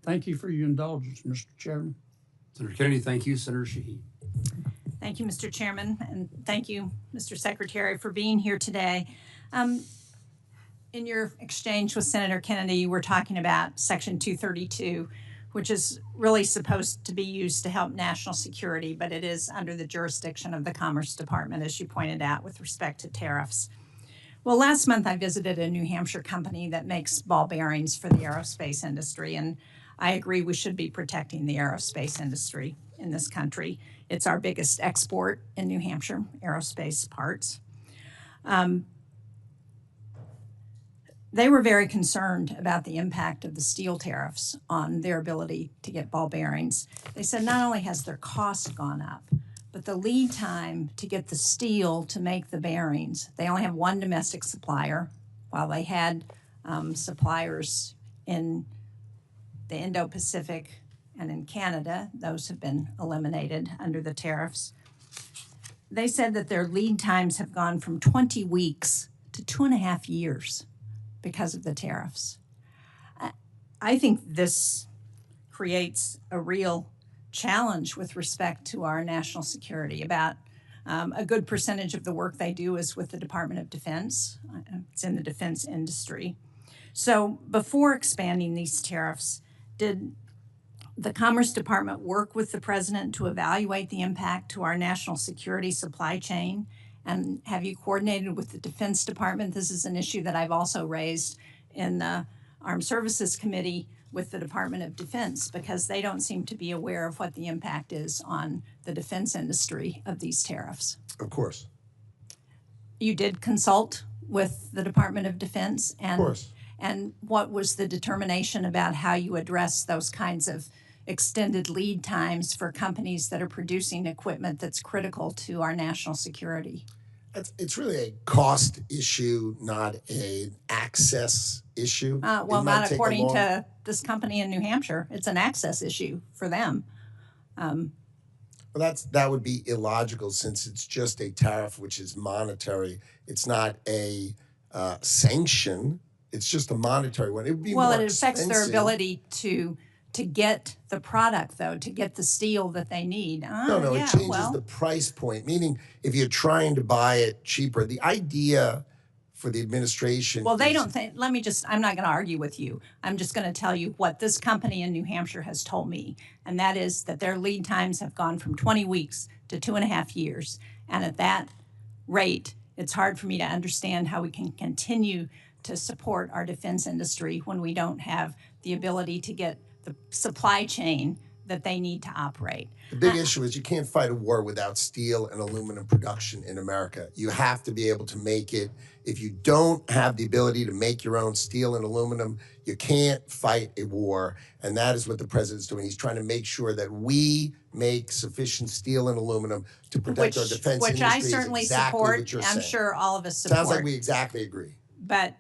Thank you for your indulgence, Mr. Chairman. Senator Kennedy, thank you. Senator Sheehy. Thank you, Mr. Chairman, and thank you, Mr. Secretary, for being here today. In your exchange with Senator Kennedy, you were talking about Section 232, which is really supposed to be used to help national security, but it is under the jurisdiction of the Commerce Department, as you pointed out, with respect to tariffs. Well, last month I visited a New Hampshire company that makes ball bearings for the aerospace industry, and I agree we should be protecting the aerospace industry in this country. It's our biggest export in New Hampshire, aerospace parts. They were very concerned about the impact of the steel tariffs on their ability to get ball bearings. They said not only has their cost gone up, but the lead time to get the steel to make the bearings, they only have one domestic supplier, while they had suppliers in the Indo-Pacific and in Canada. Those have been eliminated under the tariffs. They said that their lead times have gone from 20 weeks to 2.5 years because of the tariffs. I think this creates a real challenge with respect to our national security. About a good percentage of the work they do is with the Department of Defense. It's in the defense industry. So before expanding these tariffs, did the Commerce Department work with the President to evaluate the impact to our national security supply chain? And have you coordinated with the Defense Department? This is an issue that I've also raised in the Armed Services Committee with the Department of Defense, because they don't seem to be aware of what the impact is on the defense industry of these tariffs. Of course. You did consult with the Department of Defense, and Of course. and what was the determination about how you address those kinds of extended lead times for companies that are producing equipment that's critical to our national security? It's really a cost issue, not an access issue. Well, not according to this company in New Hampshire. It's an access issue for them. Well, that would be illogical, since it's just a tariff which is monetary. It's not a sanction. It's just a monetary one. It would be Well, more it affects their expensive. ability to get the product, though, to get the steel that they need. No, yeah, it changes well, the price point. Meaning, if you're trying to buy it cheaper, the idea for the administration. Well, they is- don't think, I'm not going to argue with you. I'm just going to tell you what this company in New Hampshire has told me. And that is that their lead times have gone from 20 weeks to 2.5 years. And at that rate, it's hard for me to understand how we can continue to support our defense industry when we don't have the ability to get the supply chain that they need to operate. The big issue is you can't fight a war without steel and aluminum production in America. You have to be able to make it. If you don't have the ability to make your own steel and aluminum, you can't fight a war. And that is what the president's doing. He's trying to make sure that we make sufficient steel and aluminum to protect our defense Which industry. I is certainly exactly support. what you're I'm saying. sure all of us support. Sounds like we exactly agree. But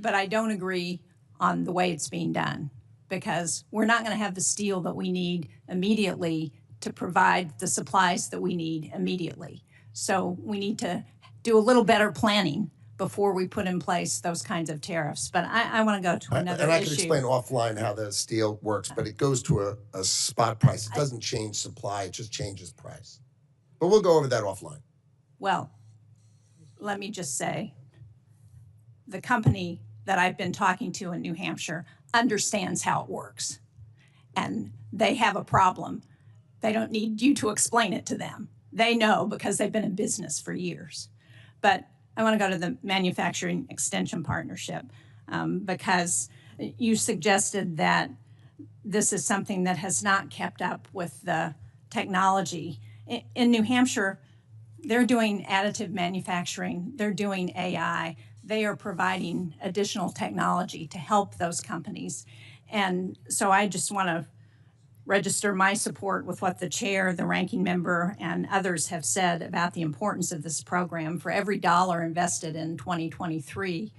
I don't agree on the way it's being done, because we're not going to have the steel that we need immediately to provide the supplies that we need immediately. So we need to do a little better planning before we put in place those kinds of tariffs. But I want to go to another And I issue. can explain offline how the steel works, but it goes to a spot price. It doesn't change supply, it just changes price. But we'll go over that offline. Well, let me just say, the company that I've been talking to in New Hampshire understands how it works. And they have a problem. They don't need you to explain it to them. They know, because they've been in business for years. But I want to go to the Manufacturing Extension Partnership, because you suggested that this is something that has not kept up with the technology. In New Hampshire, they're doing additive manufacturing, they're doing AI, they are providing additional technology to help those companies. And so I just want to register my support with what the chair, the ranking member, and others have said about the importance of this program. For every dollar invested in 2023,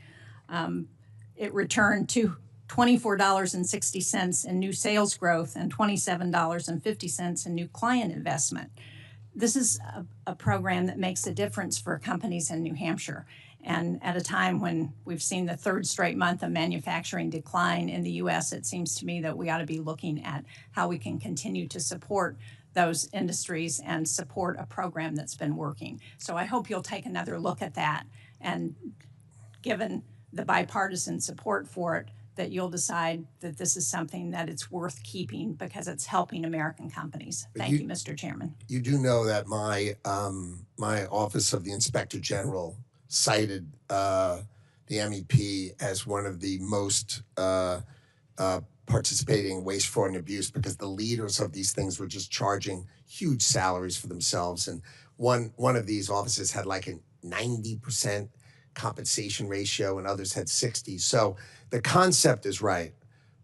it returned to $24.60 in new sales growth and $27.50 in new client investment. This is a program that makes a difference for companies in New Hampshire. And at a time when we've seen the third straight month of manufacturing decline in the U.S., it seems to me that we ought to be looking at how we can continue to support those industries and support a program that's been working. So I hope you'll take another look at that, and given the bipartisan support for it, that you'll decide that this is something that it's worth keeping because it's helping American companies. Thank you, Mr. Chairman. You do know that my Office of the Inspector General cited the MEP as one of the most participating in waste, fraud, and abuse because the leaders of these things were just charging huge salaries for themselves. And one of these offices had like a 90% compensation ratio and others had 60. So the concept is right,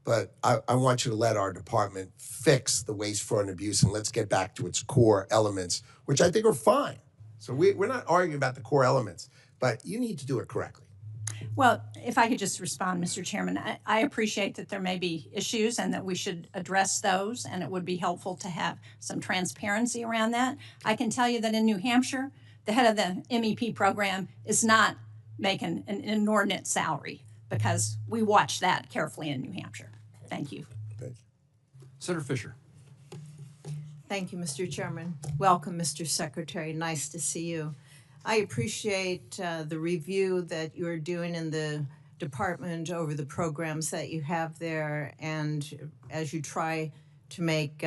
but I want you to let our department fix the waste, fraud, and abuse, and let's get back to its core elements, which I think are fine. So we're not arguing about the core elements, but you need to do it correctly. Well, if I could just respond, Mr. Chairman, I appreciate that there may be issues and that we should address those, and it would be helpful to have some transparency around that. I can tell you that in New Hampshire, the head of the MEP program is not making an inordinate salary because we watch that carefully in New Hampshire. Thank you. Thank you. Senator Fisher. Thank you, Mr. Chairman. Welcome, Mr. Secretary. Nice to see you. I appreciate the review that you're doing in the department over the programs that you have there, and as you try to make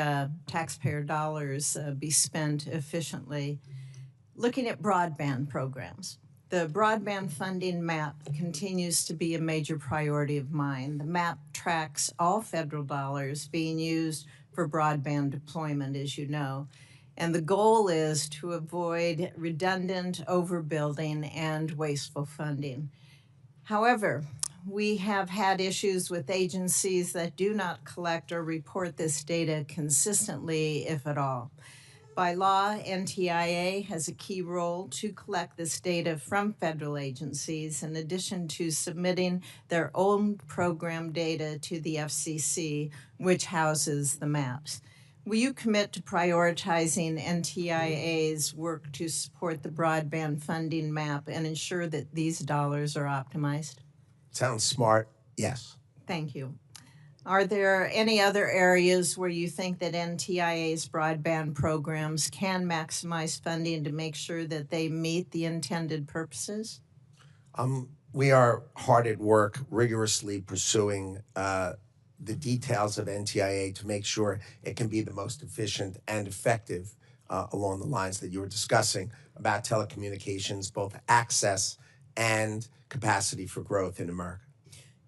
taxpayer dollars be spent efficiently. Looking at broadband programs, the broadband funding map continues to be a major priority of mine. The map tracks all federal dollars being used for broadband deployment, as you know. And the goal is to avoid redundant overbuilding and wasteful funding. However, we have had issues with agencies that do not collect or report this data consistently, if at all. By law, NTIA has a key role to collect this data from federal agencies in addition to submitting their own program data to the FCC, which houses the maps. Will you commit to prioritizing NTIA's work to support the broadband funding map and ensure that these dollars are optimized? Sounds smart. Yes. Thank you. Are there any other areas where you think that NTIA's broadband programs can maximize funding to make sure that they meet the intended purposes? We are hard at work rigorously pursuing the details of NTIA to make sure it can be the most efficient and effective along the lines that you were discussing about telecommunications, both access and capacity for growth in America.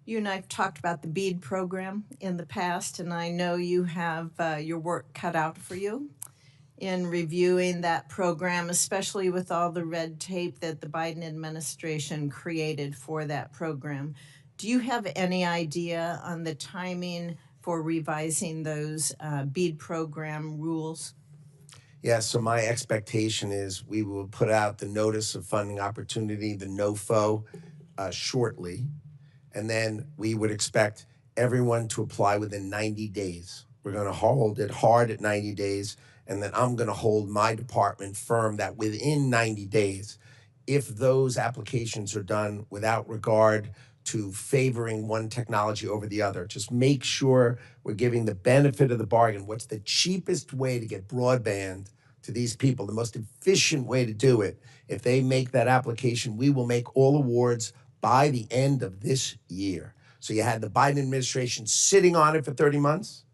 You and I have talked about the BEAD program in the past, and I know you have your work cut out for you in reviewing that program, especially with all the red tape that the Biden administration created for that program. Do you have any idea on the timing for revising those BEAD program rules? Yeah, so my expectation is we will put out the notice of funding opportunity, the NOFO, shortly. And then we would expect everyone to apply within 90 days. We're going to hold it hard at 90 days, and then I'm going to hold my department firm that within 90 days, if those applications are done without regard to favoring one technology over the other, just make sure we're giving the benefit of the bargain. What's the cheapest way to get broadband to these people, the most efficient way to do it? If they make that application, we will make all awards by the end of this year. So you had the Biden administration sitting on it for 30 months,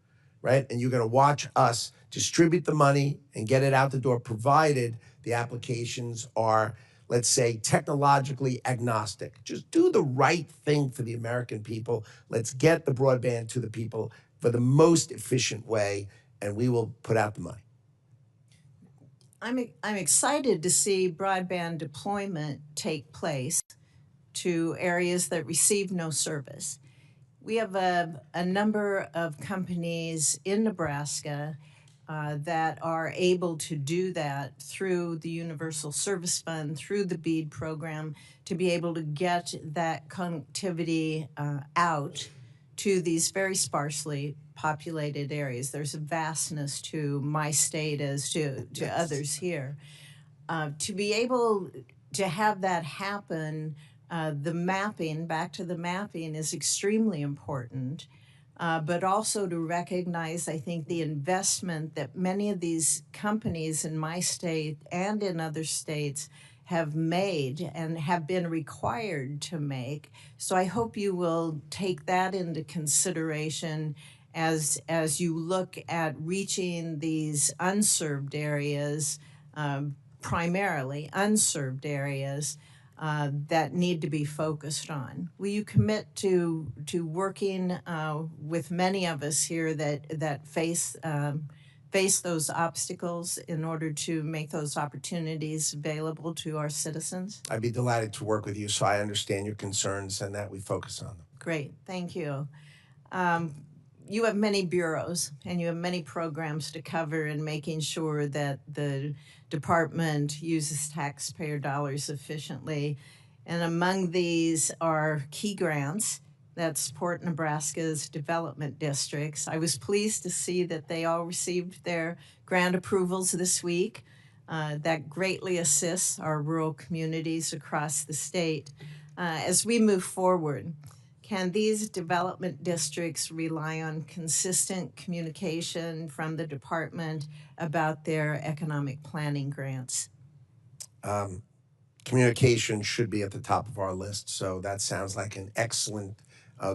right? And you're going to watch us distribute the money and get it out the door, provided the applications are, let's say, technologically agnostic. Just do the right thing for the American people. Let's get the broadband to the people for the most efficient way, and we will put out the money. I'm excited to see broadband deployment take place to areas that receive no service. We have a number of companies in Nebraska that are able to do that through the Universal Service Fund, through the BEAD program, to be able to get that connectivity out to these very sparsely populated areas. There's a vastness to my state as to others here. To be able to have that happen, the mapping, back to the mapping, is extremely important. But also to recognize, I think, the investment that many of these companies in my state and in other states have made and have been required to make. So I hope you will take that into consideration as you look at reaching these unserved areas, primarily unserved areas, that need to be focused on. Will you commit to working with many of us here that face those obstacles in order to make those opportunities available to our citizens? I'd be delighted to work with you, so I understand your concerns and that we focus on them. Great, thank you. You have many bureaus and you have many programs to cover in making sure that the department uses taxpayer dollars efficiently. And among these are key grants that support Nebraska's development districts. I was pleased to see that they all received their grant approvals this week. That greatly assists our rural communities across the state. As we move forward, can these development districts rely on consistent communication from the department about their economic planning grants? Communication should be at the top of our list, so that sounds like an excellent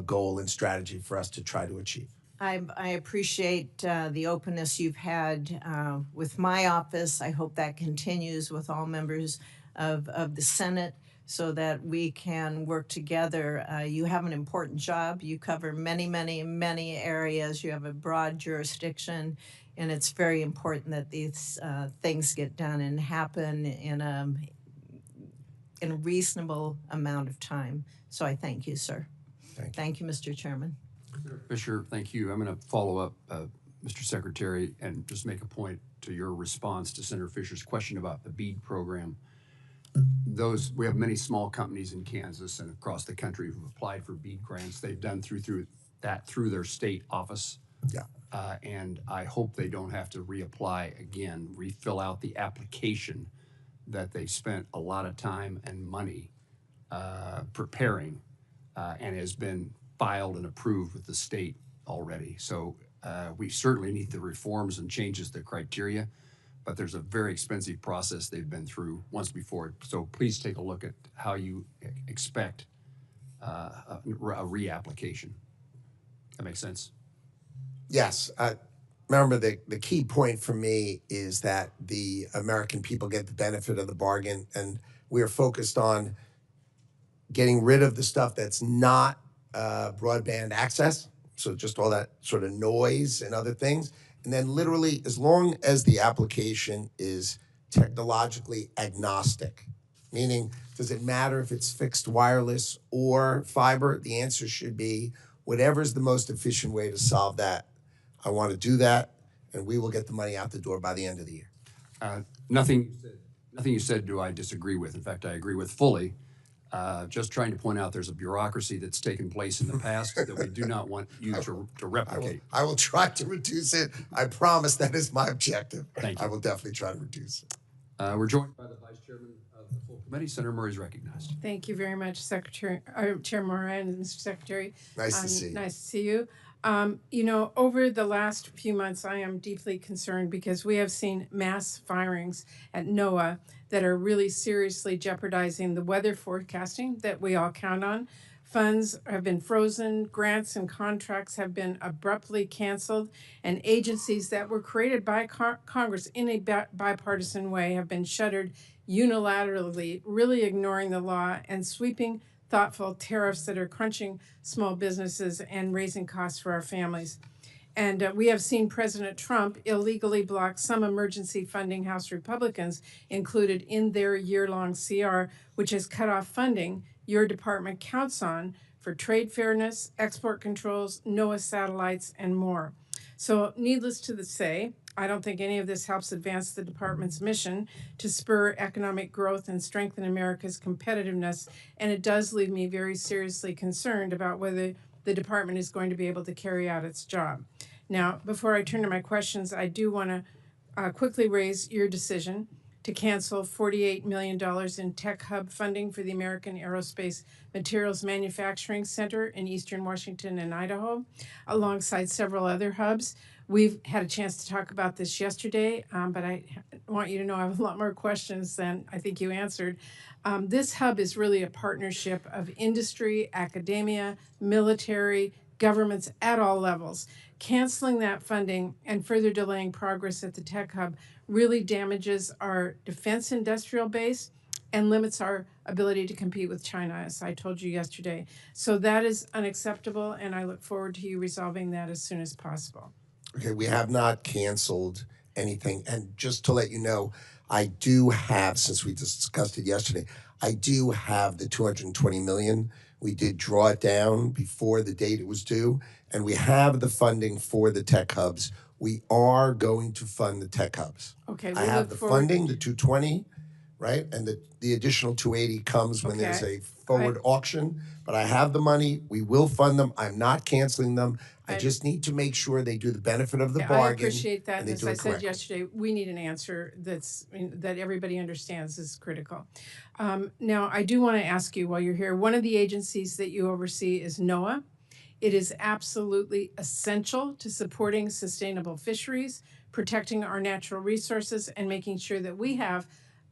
goal and strategy for us to try to achieve. I appreciate the openness you've had with my office. I hope that continues with all members of the Senate, so that we can work together. You have an important job. You cover many, many, many areas. You have a broad jurisdiction, and it's very important that these things get done and happen in a reasonable amount of time. So I thank you, sir. Thank you, Mr. Chairman. Fisher, thank you. I'm going to follow up, Mr. Secretary, and just make a point to your response to Senator Fisher's question about the BEAD program. We have many small companies in Kansas and across the country who've applied for BEAD grants. They've done through their state office. Yeah. And I hope they don't have to reapply again, refill out the application that they spent a lot of time and money preparing, and has been filed and approved with the state already. So we certainly need the reforms and changes to the criteria, but there's a very expensive process they've been through once before. So please take a look at how you expect a reapplication. That makes sense? Yes. Remember, the key point for me is that the American people get the benefit of the bargain, and we are focused on getting rid of the stuff that's not broadband access, so just all that sort of noise and other things. And then literally, as long as the application is technologically agnostic, meaning does it matter if it's fixed wireless or fiber? The answer should be whatever's the most efficient way to solve that. I want to do that, and we will get the money out the door by the end of the year. Nothing you said do I disagree with. In fact, I agree with fully. Just trying to point out there's a bureaucracy that's taken place in the past that we do not want you to replicate. I will try to reduce it. I promise that is my objective. Thank you. I will definitely try to reduce it. We're joined by the Vice Chairman of the full committee. Senator Murray is recognized. Thank you very much, Chair Moran and Mr. Secretary. Nice to see you. Nice to see you. You know, over the last few months, I am deeply concerned because we have seen mass firings at NOAA that are really seriously jeopardizing the weather forecasting that we all count on. Funds have been frozen, grants and contracts have been abruptly canceled, and agencies that were created by Congress in a bipartisan way have been shuttered unilaterally, really ignoring the law and sweeping thoughtful tariffs that are crunching small businesses and raising costs for our families. And we have seen President Trump illegally block some emergency funding House Republicans included in their year-long CR, which has cut off funding your department counts on for trade fairness, export controls, NOAA satellites, and more. So, needless to say, I don't think any of this helps advance the department's mission to spur economic growth and strengthen America's competitiveness, and it does leave me very seriously concerned about whether the department is going to be able to carry out its job. Now, before I turn to my questions, I do want to quickly raise your decision to cancel $48 million in Tech Hub funding for the American Aerospace Materials Manufacturing Center in Eastern Washington and Idaho, alongside several other hubs. We've had a chance to talk about this yesterday, but I want you to know I have a lot more questions than I think you answered. This hub is really a partnership of industry, academia, military, governments at all levels. Canceling that funding and further delaying progress at the Tech Hub really damages our defense industrial base and limits our ability to compete with China, as I told you yesterday. So that is unacceptable, and I look forward to you resolving that as soon as possible. Okay, we have not canceled anything. And just to let you know, I do have, since we discussed it yesterday, I do have the 220 million. We did draw it down before the date it was due, and we have the funding for the tech hubs. We are going to fund the tech hubs. Okay, I we have look the forward. funding, the 220, right? And the additional 280 comes when there's a forward auction, but I have the money. We will fund them. I'm not canceling them. I just need to make sure they do the benefit of the bargain. I appreciate that, and and they as do I it said correctly. yesterday, we need an answer that everybody understands is critical. Now, I do want to ask you while you're here, one of the agencies that you oversee is NOAA. It is absolutely essential to supporting sustainable fisheries, protecting our natural resources, and making sure that we have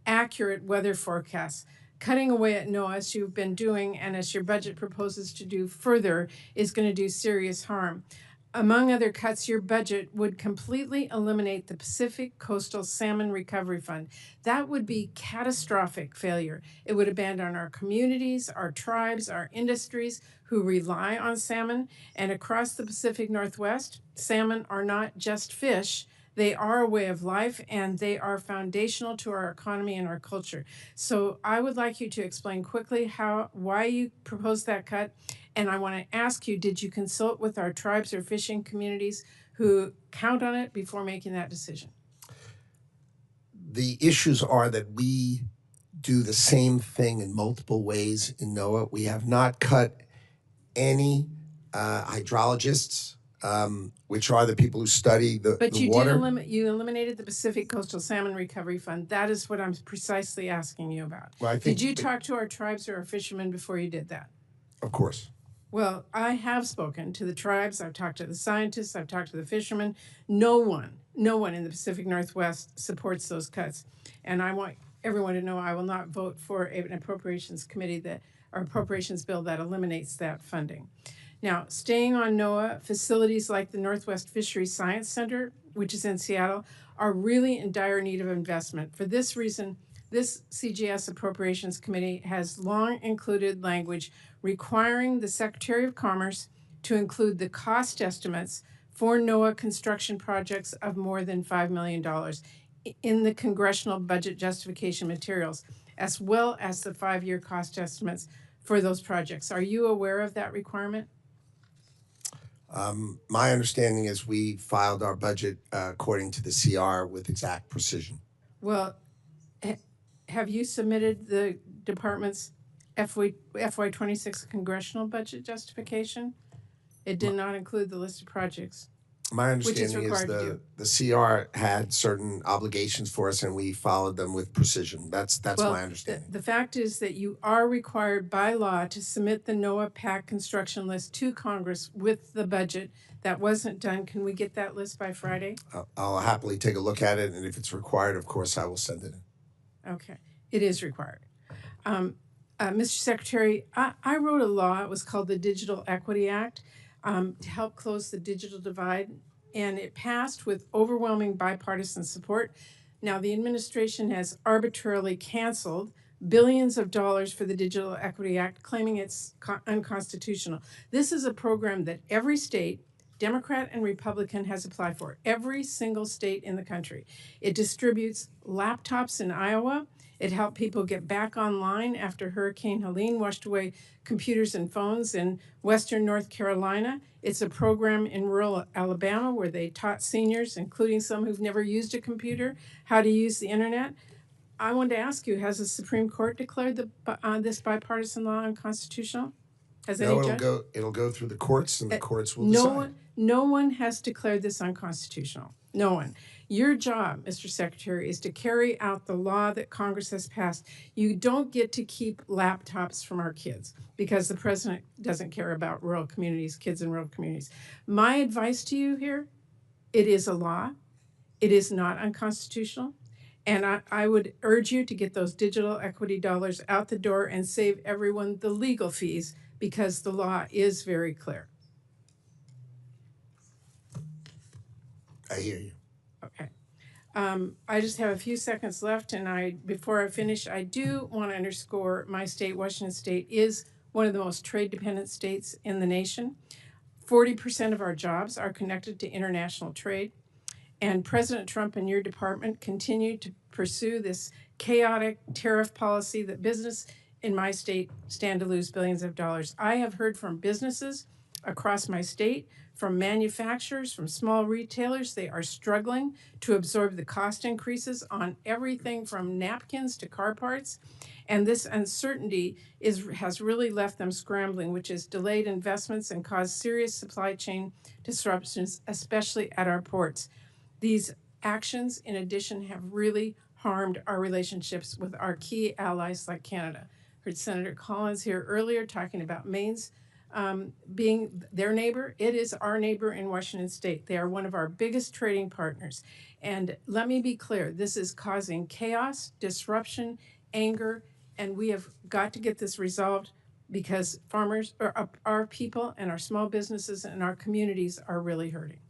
accurate weather forecasts. Cutting away at NOAA, as you've been doing, and as your budget proposes to do further, is going to do serious harm. Among other cuts, your budget would completely eliminate the Pacific Coastal Salmon Recovery Fund. That would be catastrophic failure. It would abandon our communities, our tribes, our industries who rely on salmon. And across the Pacific Northwest, salmon are not just fish. They are a way of life, and they are foundational to our economy and our culture. So I would like you to explain quickly why you proposed that cut. And I want to ask you, did you consult with our tribes or fishing communities who count on it before making that decision? The issues are that we do the same thing in multiple ways in NOAA. We have not cut any hydrologists, which are the people who study the But you water. you eliminated the Pacific Coastal Salmon Recovery Fund. That is what I'm precisely asking you about. Well, I think Did you talk to our tribes or our fishermen before you did that? Of course. Well, I have spoken to the tribes. I've talked to the scientists. I've talked to the fishermen. No one in the Pacific Northwest supports those cuts. And I want everyone to know I will not vote for an appropriations committee or appropriations bill that eliminates that funding. Now, staying on NOAA, facilities like the Northwest Fisheries Science Center, which is in Seattle, are really in dire need of investment. For this reason, this CGS Appropriations Committee has long included language requiring the Secretary of Commerce to include the cost estimates for NOAA construction projects of more than $5 million in the congressional budget justification materials, as well as the 5-year cost estimates for those projects. Are you aware of that requirement? My understanding is we filed our budget according to the CR with exact precision. Well, have you submitted the department's FY26 congressional budget justification? It did not include the list of projects. My Which is understanding is required to the CR had certain obligations for us, and we followed them with precision. That's my understanding. The fact is that you are required by law to submit the NOAA PAC construction list to Congress with the budget. That wasn't done. Can we get that list by Friday? I'll happily take a look at it, and if it's required, of course, I will send it in. Okay, it is required. Mr. Secretary, I wrote a law. It was called the Digital Equity Act to help close the digital divide, and it passed with overwhelming bipartisan support. Now, the administration has arbitrarily canceled billions of dollars for the Digital Equity Act, claiming it's unconstitutional. This is a program that every state, Democrat and Republican, has applied for. Every single state in the country. It distributes laptops in Iowa. It helped people get back online after Hurricane Helene washed away computers and phones in Western North Carolina. It's a program in rural Alabama where they taught seniors, including some who've never used a computer, how to use the internet. I wanted to ask you, has the Supreme Court declared this bipartisan law unconstitutional? Has No, any judge? it'll go through the courts, and the courts will No decide. no one has declared this unconstitutional. No one. Your job, Mr. Secretary, is to carry out the law that Congress has passed. You don't get to keep laptops from our kids because the president doesn't care about rural communities, kids in rural communities. My advice to you here, it is a law. It is not unconstitutional. And I would urge you to get those digital equity dollars out the door and save everyone the legal fees because the law is very clear. I hear you. Okay. I just have a few seconds left, and before I finish, I do want to underscore my state, Washington State, is one of the most trade-dependent states in the nation. 40% of our jobs are connected to international trade, and President Trump and your department continue to pursue this chaotic tariff policy that business in my state stand to lose billions of dollars. I have heard from businesses across my state, from manufacturers, from small retailers. They are struggling to absorb the cost increases on everything from napkins to car parts. And this uncertainty has really left them scrambling, which has delayed investments and caused serious supply chain disruptions, especially at our ports. These actions, in addition, have really harmed our relationships with our key allies like Canada. Heard Senator Collins here earlier talking about Maine's being their neighbor. It is our neighbor in Washington State. They are one of our biggest trading partners. And let me be clear, this is causing chaos, disruption, anger, and we have got to get this resolved because farmers, or our people and our small businesses and our communities are really hurting.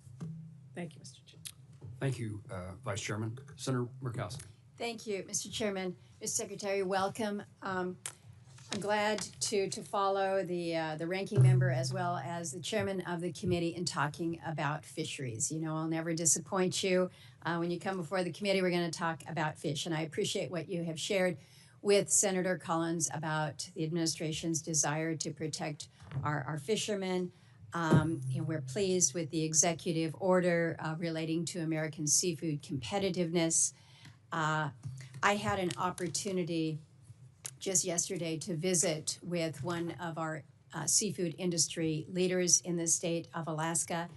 Thank you, Mr. Chair. Thank you, Vice Chairman. Senator Murkowski. Thank you, Mr. Chairman. Mr. Secretary, welcome. I'm glad to follow the ranking member as well as the chairman of the committee in talking about fisheries. You know, I'll never disappoint you. When you come before the committee, we're going to talk about fish. And I appreciate what you have shared with Senator Collins about the administration's desire to protect our fishermen. And we're pleased with the executive order relating to American seafood competitiveness. I had an opportunity just yesterday to visit with one of our seafood industry leaders in the state of Alaska.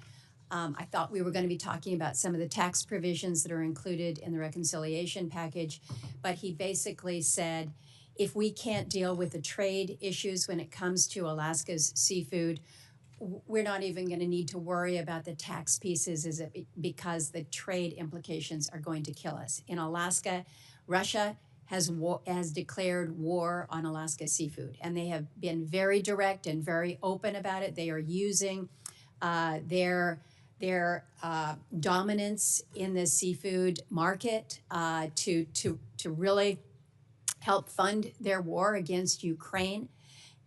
I thought we were going to be talking about some of the tax provisions that are included in the reconciliation package, but he basically said, if we can't deal with the trade issues when it comes to Alaska's seafood, we're not even going to need to worry about the tax pieces, is it because the trade implications are going to kill us. In Alaska, Russia has declared war on Alaska seafood, and they have been very direct and very open about it. They are using their dominance in the seafood market to really help fund their war against Ukraine.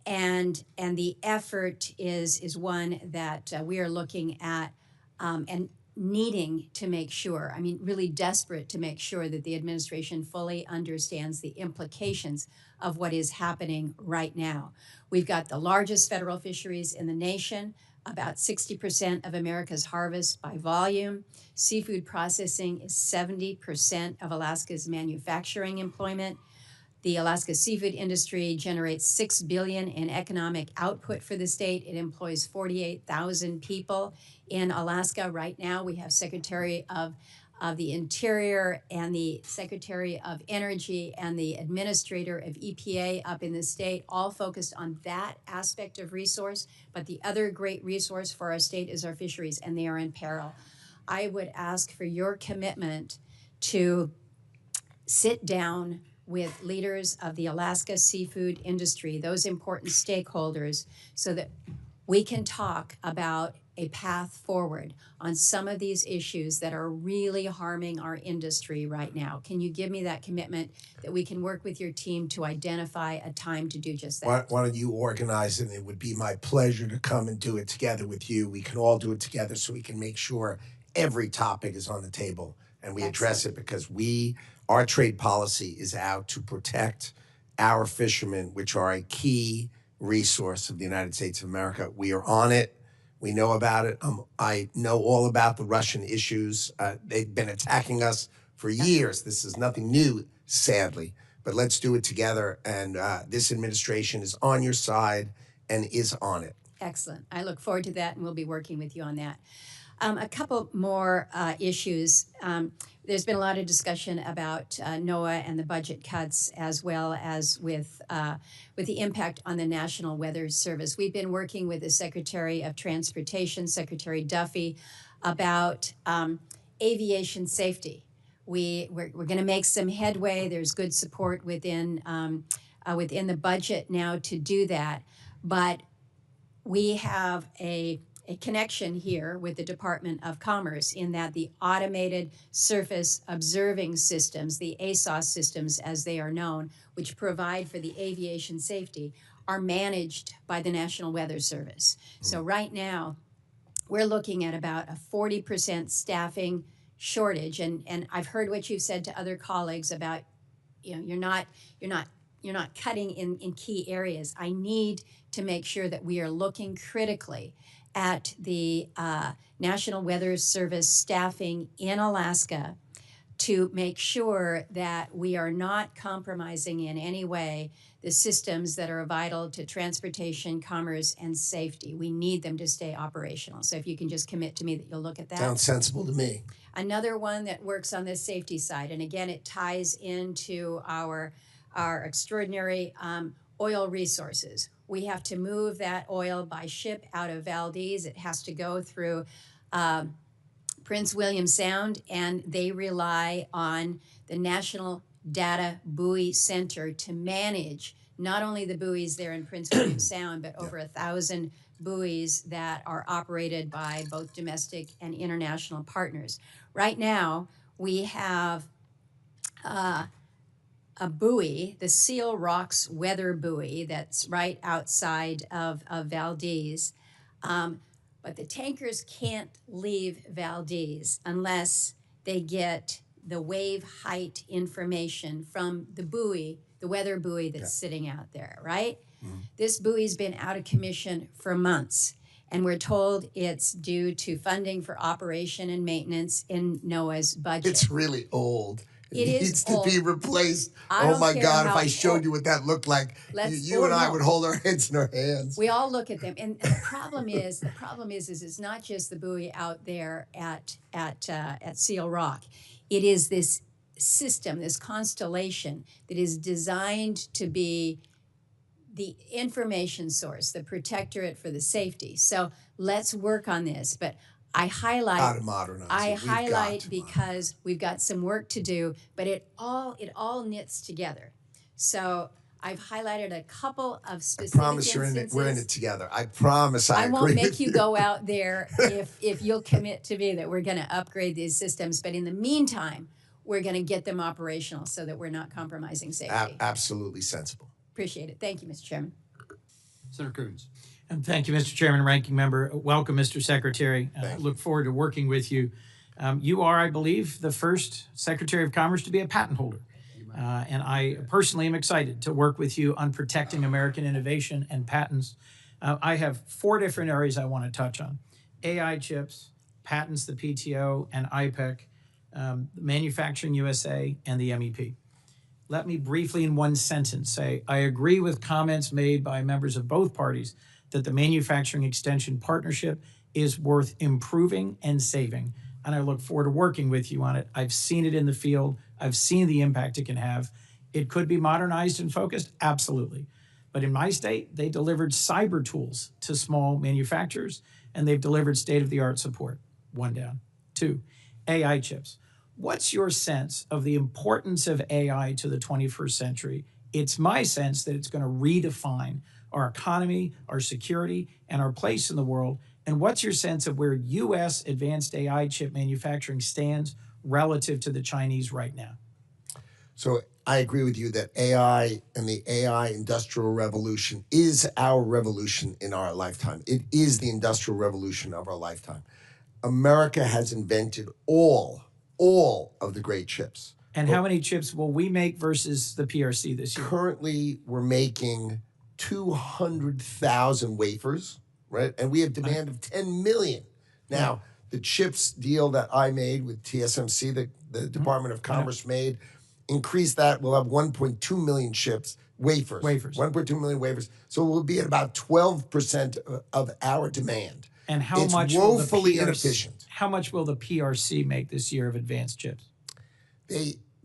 And the effort is one that we are looking at and needing to make sure, I mean, really desperate to make sure that the administration fully understands the implications of what is happening right now. We've got the largest federal fisheries in the nation, about 60% of America's harvest by volume. Seafood processing is 70% of Alaska's manufacturing employment. The Alaska seafood industry generates $6 billion in economic output for the state. It employs 48,000 people in Alaska. Right now, we have Secretary of the Interior and the Secretary of Energy and the Administrator of EPA up in the state, all focused on that aspect of resource. But the other great resource for our state is our fisheries, and they are in peril. I would ask for your commitment to sit down with leaders of the Alaska seafood industry, those important stakeholders, so that we can talk about a path forward on some of these issues that are really harming our industry right now? Can you give me that commitment that we can work with your team to identify a time to do just that? Why don't you organize it? It would be my pleasure to come and do it together with you. We can all do it together so we can make sure every topic is on the table and we address it, because our trade policy is out to protect our fishermen, which are a key resource of the United States of America. We are on it. We know about it. I know all about the Russian issues. They've been attacking us for years. This is nothing new, sadly. But let's do it together. And this administration is on your side and is on it. Excellent. I look forward to that, and we'll be working with you on that. A couple more issues. There's been a lot of discussion about NOAA and the budget cuts, as well as with the impact on the National Weather Service. We've been working with the Secretary of Transportation, Secretary Duffy, about aviation safety. We're going to make some headway. There's good support within the budget now to do that, but we have a connection here with the Department of Commerce in that the Automated Surface Observing Systems, the ASOS systems as they are known, which provide for the aviation safety, are managed by the National Weather Service. So right now, we're looking at about a 40% staffing shortage, and I've heard what you've said to other colleagues about, you're not cutting in key areas. I need to make sure that we are looking critically at the National Weather Service staffing in Alaska to make sure that we are not compromising in any way the systems that are vital to transportation, commerce, and safety. We need them to stay operational. So if you can just commit to me that you'll look at that. Sounds sensible to me. Another one that works on the safety side, and again, it ties into our extraordinary oil resources. We have to move that oil by ship out of Valdez. It has to go through Prince William Sound, and they rely on the National Data Buoy Center to manage not only the buoys there in Prince William Sound, but over 1,000 buoys that are operated by both domestic and international partners. Right now, we have a buoy, the Seal Rocks weather buoy, that's right outside of Valdez. But the tankers can't leave Valdez unless they get the wave height information from the buoy, the weather buoy that's sitting out there, right? Mm-hmm. This buoy's been out of commission for months, and we're told it's due to funding for operation and maintenance in NOAA's budget. It's really old. It needs to be replaced. I Oh don't my care God, if how I showed old. you what that looked like, Let's- you and I no. would hold our heads in our hands. We all look at them, and the problem is it's not just the buoy out there at Seal Rock. It is this system, this constellation that is designed to be the information source, the protectorate for the safety. So let's work on this. But I highlight How to modernize it. We've got highlight to because we've got some work to do, but it all knits together. So I've highlighted a couple of specific promise you're in it. instances. We're in it together. I promise. I won't agree make with you go out there if you'll commit to me that we're going to upgrade these systems. But in the meantime, we're going to get them operational so that we're not compromising safety. Absolutely sensible. Appreciate it. Thank you, Mr. Chairman. Senator Coons. And thank you, Mr. Chairman and Ranking Member. Welcome, Mr. Secretary. Look forward to working with you. You are, I believe, the first Secretary of Commerce to be a patent holder. And I personally am excited to work with you on protecting American innovation and patents. I have 4 different areas I want to touch on: AI chips, patents, the PTO, and IPEC, Manufacturing USA, and the MEP. Let me briefly, in one sentence, say I agree with comments made by members of both parties that the Manufacturing Extension Partnership is worth improving and saving, and I look forward to working with you on it. I've seen it in the field. I've seen the impact it can have. It could be modernized and focused, absolutely. But in my state, they delivered cyber tools to small manufacturers, and they've delivered state-of-the-art support. 1 down. 2, AI chips. What's your sense of the importance of AI to the 21st century? It's my sense that it's going to redefine our economy, our security, and our place in the world. And what's your sense of where U.S. advanced AI chip manufacturing stands relative to the Chinese right now? So I agree with you that AI and the AI industrial revolution is our revolution in our lifetime. It is the industrial revolution of our lifetime. America has invented all of the great chips. And how many chips will we make versus the PRC this year? Currently, we're making 200,000 wafers, right? And we have demand of 10 million. Now, the chips deal that I made with TSMC, the Department of Commerce made, increase that. We'll have 1.2 million chips, wafers. 1.2 million wafers. So we'll be at about 12% of our demand. And how It's much will the woefully PRC, inefficient. how much will the PRC make this year of advanced chips?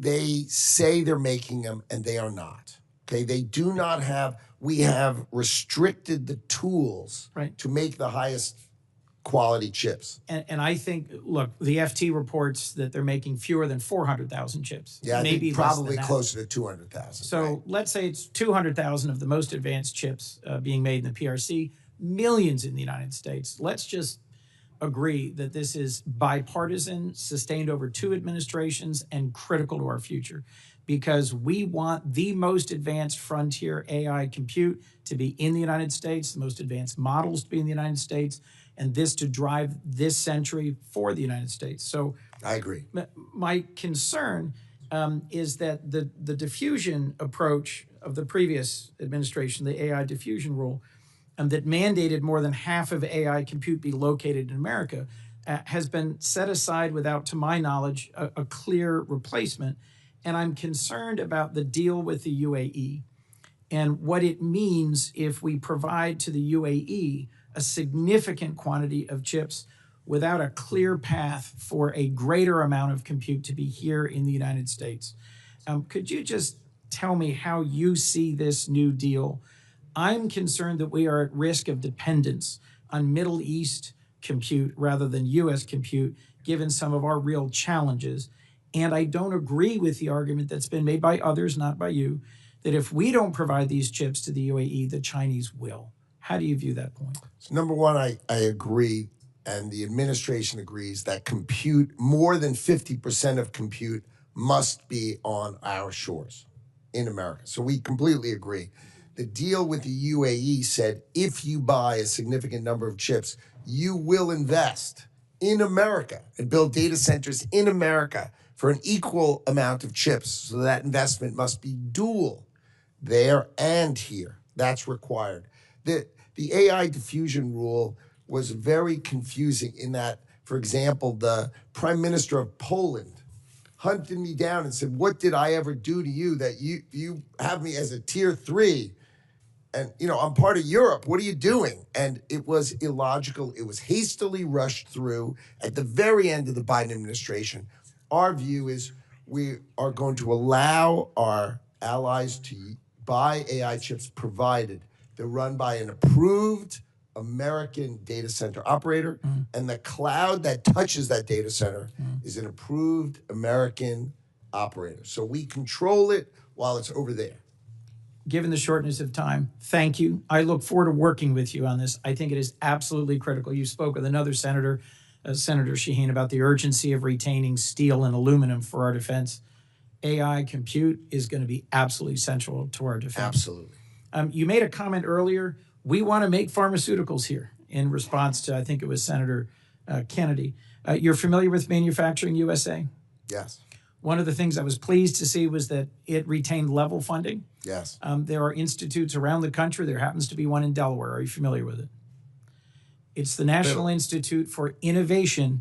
They say they're making them, and they are not. Okay, they do not have. We have restricted the tools to make the highest quality chips. And I think, look, the FT reports that they're making fewer than 400,000 chips. Yeah, maybe I think probably less than closer to 200,000. So let's say it's 200,000 of the most advanced chips being made in the PRC, millions in the United States. Let's just agree that this is bipartisan, sustained over 2 administrations, and critical to our future, because we want the most advanced frontier AI compute to be in the United States, the most advanced models to be in the United States, and this to drive this century for the United States. So I agree. My concern is that the diffusion approach of the previous administration, the AI diffusion rule, that mandated more than half of AI compute be located in America, has been set aside without, to my knowledge, a clear replacement. And I'm concerned about the deal with the UAE and what it means if we provide to the UAE a significant quantity of chips without a clear path for a greater amount of compute to be here in the United States. Could you just tell me how you see this new deal? I'm concerned that we are at risk of dependence on Middle East compute rather than U.S. compute, given some of our real challenges. And I don't agree with the argument that's been made by others, not by you, that if we don't provide these chips to the UAE, the Chinese will. How do you view that point? So number one, I agree, and the administration agrees that compute, more than 50% of compute must be on our shores in America. So we completely agree. The deal with the UAE said if you buy a significant number of chips, you will invest in America and build data centers in America for an equal amount of chips. So that investment must be dual there and here. That's required. The AI diffusion rule was very confusing in that, for example, the Prime Minister of Poland hunted me down and said, "What did I ever do to you that you have me as a tier 3? And, I'm part of Europe. What are you doing?" And it was illogical. It was hastily rushed through at the very end of the Biden administration. Our view is we are going to allow our allies to buy AI chips provided they're run by an approved American data center operator, and the cloud that touches that data center is an approved American operator. So we control it while it's over there. Given the shortness of time, thank you. I look forward to working with you on this. I think it is absolutely critical. You spoke with another senator, Senator Shaheen, about the urgency of retaining steel and aluminum for our defense. AI compute is going to be absolutely central to our defense. Absolutely. You made a comment earlier. We want to make pharmaceuticals here in response to, I think it was Senator Kennedy. You're familiar with Manufacturing USA? Yes. One of the things I was pleased to see was that it retained level funding. Yes. There are institutes around the country. There happens to be one in Delaware. Are you familiar with it? It's the National Institute for Innovation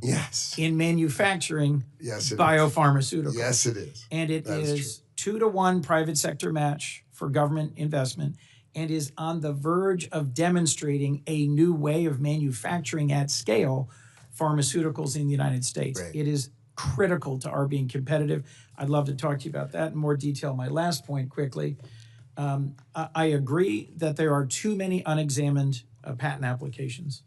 in Manufacturing Biopharmaceuticals. Yes, it is. And it is 2-to-1 private sector match for government investment, and is on the verge of demonstrating a new way of manufacturing at scale pharmaceuticals in the United States. Right. It is critical to our being competitive. I'd love to talk to you about that in more detail. My last point quickly, I agree that there are too many unexamined patent applications.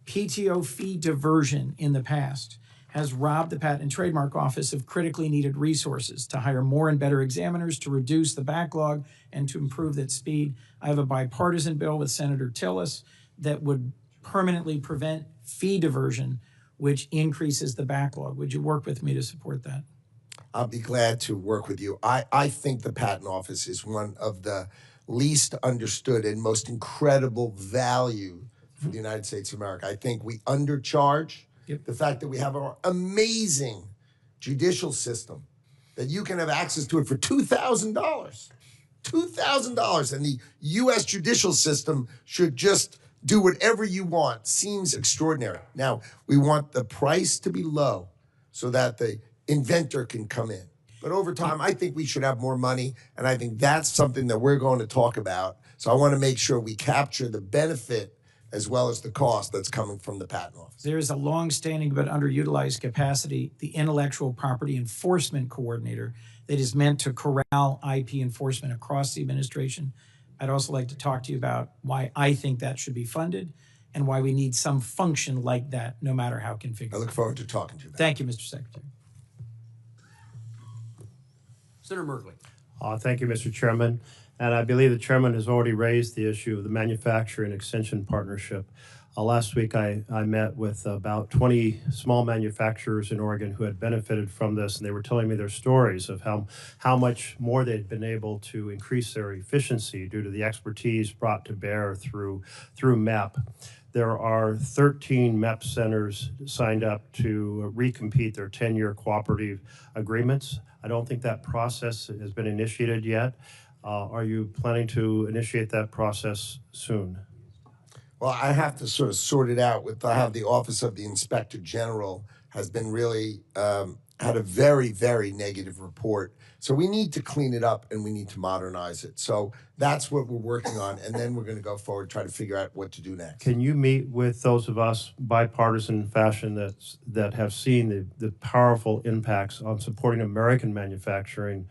PTO fee diversion in the past has robbed the Patent and Trademark Office of critically needed resources to hire more and better examiners, to reduce the backlog, and to improve that speed. I have a bipartisan bill with Senator Tillis that would permanently prevent fee diversion, which increases the backlog. Would you work with me to support that? I'll be glad to work with you. I think the Patent Office is one of the least understood and most incredible value for the United States of America. I think we undercharge. Yep. The fact that we have our amazing judicial system, that you can have access to it for $2,000. $2,000. And the U.S. judicial system should just do whatever you want. Seems extraordinary. Now, we want the price to be low so that the inventor can come in. But over time, I think we should have more money, and I think that's something that we're going to talk about. So I want to make sure we capture the benefit as well as the cost that's coming from the Patent Office. There is a long-standing but underutilized capacity, the Intellectual Property Enforcement Coordinator, that is meant to corral IP enforcement across the administration. I'd also like to talk to you about why I think that should be funded and why we need some function like that, no matter how configured. I look forward to talking to you about Thank you, Mr. Secretary. Senator Merkley. Thank you, Mr. Chairman. And I believe the chairman has already raised the issue of the manufacturing extension partnership. Last week, I met with about 20 small manufacturers in Oregon who had benefited from this, and they were telling me their stories of how much more they'd been able to increase their efficiency due to the expertise brought to bear through MEP. There are 13 MEP centers signed up to recompete their 10-year cooperative agreements. I don't think that process has been initiated yet. Are you planning to initiate that process soon? Well, I have to sort of sort it out with how the Office of the Inspector General has been really had a very, very negative report. So we need to clean it up and we need to modernize it. So that's what we're working on, and then we're going to go forward, try to figure out what to do next. Can you meet with those of us bipartisan fashion that have seen the powerful impacts on supporting American manufacturing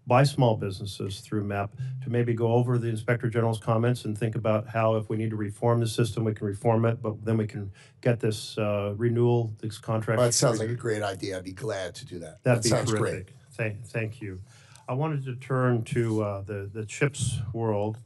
by small businesses through MEP to maybe go over the Inspector General's comments and think about how, if we need to reform the system, we can reform it, but then we can get this renewal, this contract. Well, that sounds like a great idea. I'd be glad to do that. That'd be sounds terrific. great. Thank you. I wanted to turn to the CHIPS world.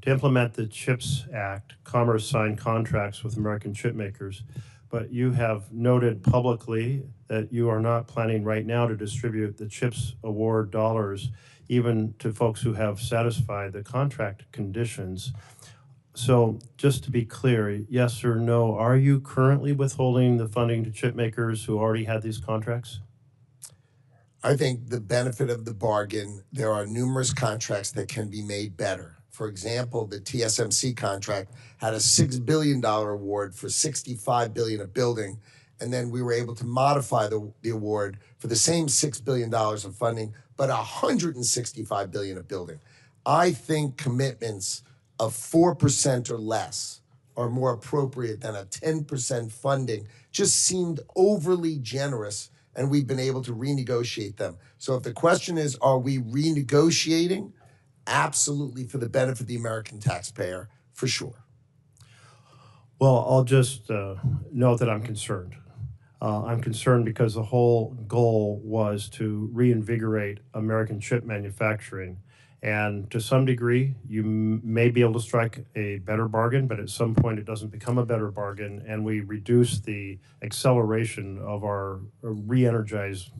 To implement the CHIPS Act, Commerce signed contracts with American chip makers, but you have noted publicly that you are not planning right now to distribute the CHIPS award dollars even to folks who have satisfied the contract conditions. So just to be clear, yes or no, are you currently withholding the funding to chip makers who already had these contracts? I think the benefit of the bargain, there are numerous contracts that can be made better. For example, the TSMC contract had a $6 billion award for $65 billion a building, and then we were able to modify the award for the same $6 billion of funding, but $165 billion a building. I think commitments of 4% or less are more appropriate than a 10% funding. Just seemed overly generous, and we've been able to renegotiate them. So if the question is, are we renegotiating? Absolutely, for the benefit of the American taxpayer, for sure. Well, I'll just note that I'm concerned. I'm concerned because the whole goal was to reinvigorate American chip manufacturing. And to some degree, you may be able to strike a better bargain, but at some point it doesn't become a better bargain, and we reduce the acceleration of our re-energizing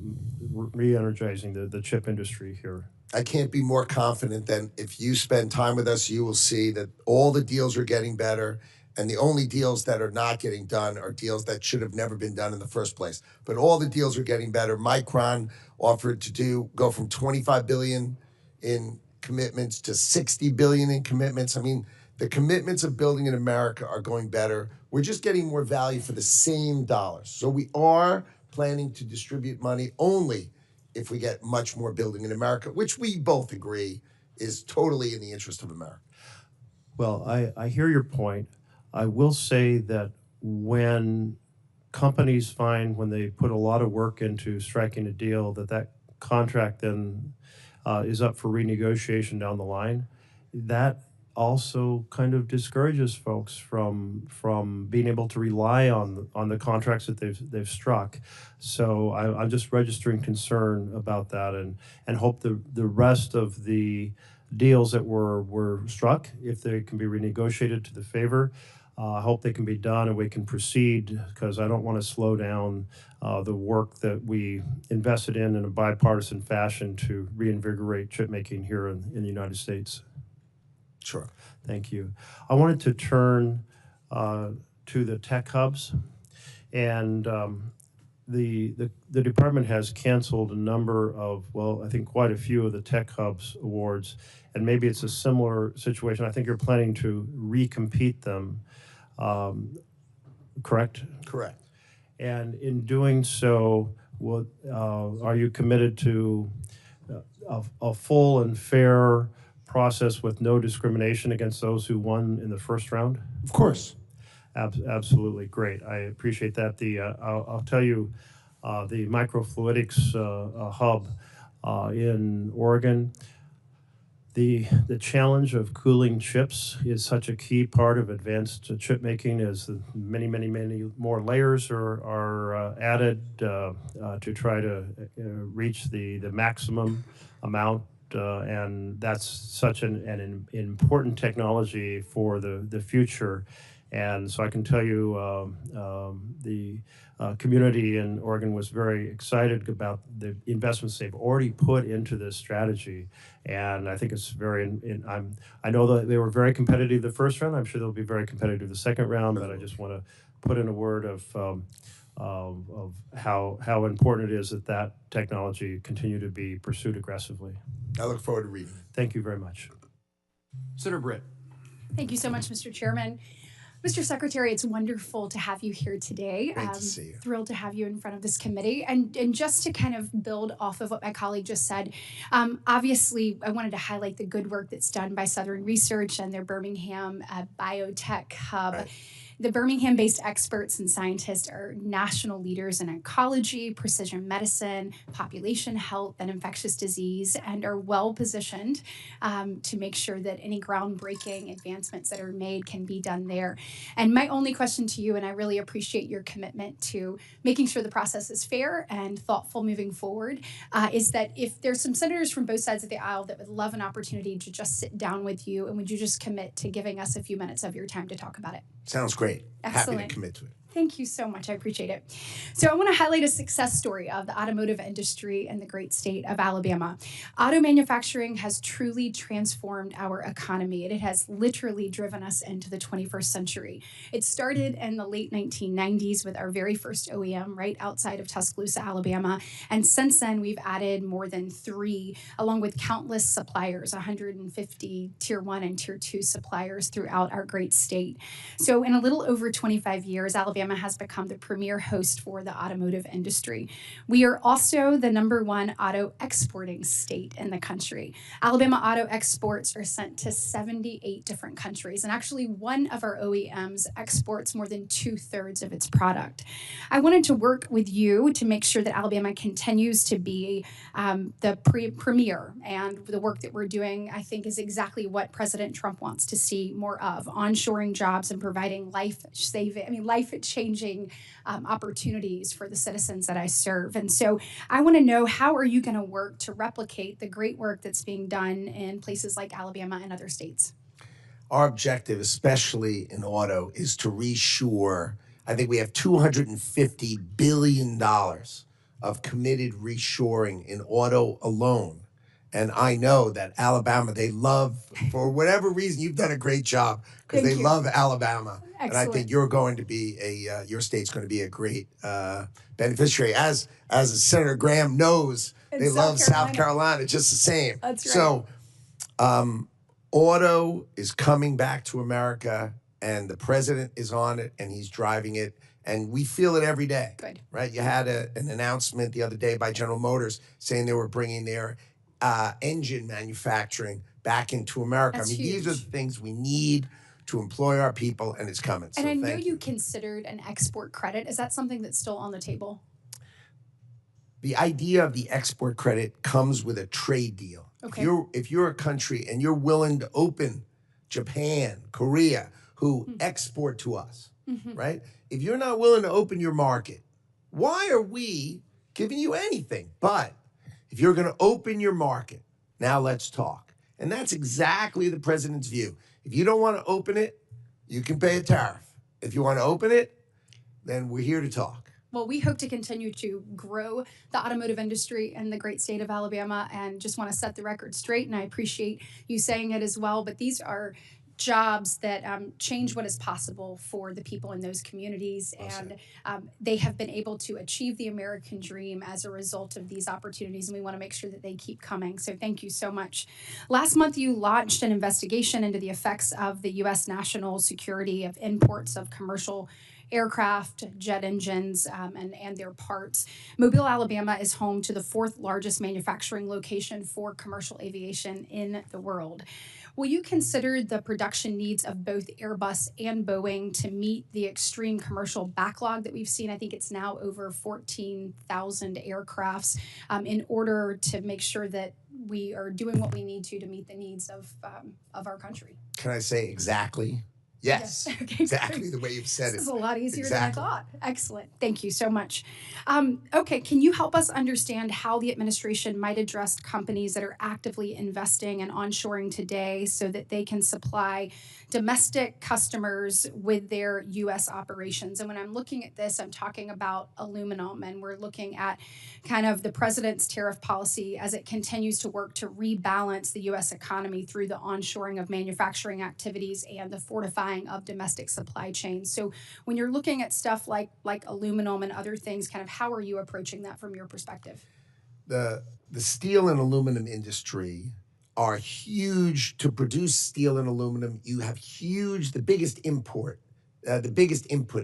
the chip industry here. I can't be more confident than if you spend time with us, you will see that all the deals are getting better, and the only deals that are not getting done are deals that should have never been done in the first place. But all the deals are getting better. Micron offered to go from $25 billion in commitments to $60 billion in commitments. I mean, the commitments of building in America are going better. We're just getting more value for the same dollars. So we are planning to distribute money only if we get much more building in America, which we both agree is totally in the interest of America. Well, I hear your point. I will say that when companies find, when they put a lot of work into striking a deal, that contract then is up for renegotiation down the line, that also kind of discourages folks from being able to rely on the contracts that they've struck. So I'm just registering concern about that, and hope the rest of the deals that were struck, if they can be renegotiated to the favor, I hope they can be done and we can proceed, because I don't want to slow down the work that we invested in a bipartisan fashion to reinvigorate chip making here in the United States. Sure. Thank you. I wanted to turn to the tech hubs, and the department has canceled a number of, well, I think quite a few of the tech hubs awards, and maybe it's a similar situation. I think you're planning to recompete them, correct? Correct. And in doing so, are you committed to a full and fair process with no discrimination against those who won in the first round? Of course. Absolutely, great. I appreciate that. I'll tell you, the microfluidics hub in Oregon, the challenge of cooling chips is such a key part of advanced chip making, as many more layers are added to try to reach the maximum amount. And that's such an important technology for the future. And so I can tell you the community in Oregon was very excited about the investments they've already put into this strategy. And I think it's I know that they were very competitive the first round. I'm sure they'll be very competitive the second round, but I just want to put in a word of how important it is that technology continue to be pursued aggressively. I look forward to reading. Thank you very much. Senator Britt. Thank you so much, Mr. Chairman. Mr. Secretary, it's wonderful to have you here today. Great to see you. Thrilled to have you in front of this committee. And just to kind of build off of what my colleague just said, obviously, I wanted to highlight the good work that's done by Southern Research and their Birmingham Biotech Hub. Right. The Birmingham-based experts and scientists are national leaders in oncology, precision medicine, population health, and infectious disease, and are well-positioned to make sure that any groundbreaking advancements that are made can be done there. And my only question to you, and I really appreciate your commitment to making sure the process is fair and thoughtful moving forward, is that if there's some senators from both sides of the aisle that would love an opportunity to just sit down with you, and would you just commit to giving us a few minutes of your time to talk about it? Sounds great. Excellent. Happy to commit to it. Thank you so much. I appreciate it. So I want to highlight a success story of the automotive industry in the great state of Alabama. Auto manufacturing has truly transformed our economy. It has literally driven us into the 21st century. It started in the late 1990s with our very first OEM right outside of Tuscaloosa, Alabama. And since then, we've added more than 3, along with countless suppliers, 150 Tier 1 and Tier 2 suppliers throughout our great state. So in a little over 25 years, Alabama has become the premier host for the automotive industry. We are also the #1 auto exporting state in the country. Alabama auto exports are sent to 78 different countries, and actually one of our OEMs exports more than 2/3 of its product. I wanted to work with you to make sure that Alabama continues to be the premier, and the work that we're doing, I think, is exactly what President Trump wants to see more of: onshoring jobs and providing life-changing opportunities for the citizens that I serve. And so I want to know, how are you going to work to replicate the great work that's being done in places like Alabama and other states? Our objective, especially in auto, is to reshore. I think we have $250 billion of committed reshoring in auto alone. And I know that Alabama, they love, for whatever reason, you've done a great job, because they love Alabama. Excellent. And I think you're going to be your state's going to be a great beneficiary. As Senator Graham knows, they love South Carolina just the same. That's right. So auto is coming back to America, and the president is on it, and he's driving it. And we feel it every day. Good. Right? You had an announcement the other day by General Motors saying they were bringing their engine manufacturing back into America. That's I mean, huge. these are the things we need to employ our people, and it's coming. And so I know thank you considered an export credit. Is that something that's still on the table? The idea of the export credit comes with a trade deal. Okay. If you're a country and you're willing to open Japan, Korea, who export to us, right? If you're not willing to open your market, why are we giving you anything? But if you're going to open your market, now let's talk. And that's exactly the president's view. If you don't want to open it, you can pay a tariff. If you want to open it, then we're here to talk. Well, we hope to continue to grow the automotive industry in the great state of Alabama, and just want to set the record straight. And I appreciate you saying it as well. But these are jobs that change what is possible for the people in those communities. And they have been able to achieve the American dream as a result of these opportunities. And we want to make sure that they keep coming. So thank you so much. Last month, you launched an investigation into the effects of the U.S. national security of imports of commercial aircraft, jet engines, and their parts. Mobile, Alabama is home to the 4th largest manufacturing location for commercial aviation in the world. Will you consider the production needs of both Airbus and Boeing to meet the extreme commercial backlog that we've seen? I think it's now over 14,000 aircrafts, in order to make sure that we are doing what we need to meet the needs of our country. Can I say exactly? Yes, okay, exactly great. the way you've said it. This is a lot easier Exactly. than I thought. Excellent. Thank you so much. Okay, can you help us understand how the administration might address companies that are actively investing and onshoring today so that they can supply domestic customers with their U.S. operations? And when I'm looking at this, I'm talking about aluminum, and we're looking at kind of the president's tariff policy as it continues to work to rebalance the U.S. economy through the onshoring of manufacturing activities and the fortifying of domestic supply chains. So when you're looking at stuff like aluminum and other things, kind of how are you approaching that from your perspective? The steel and aluminum industry are huge. To produce steel and aluminum, you have the biggest input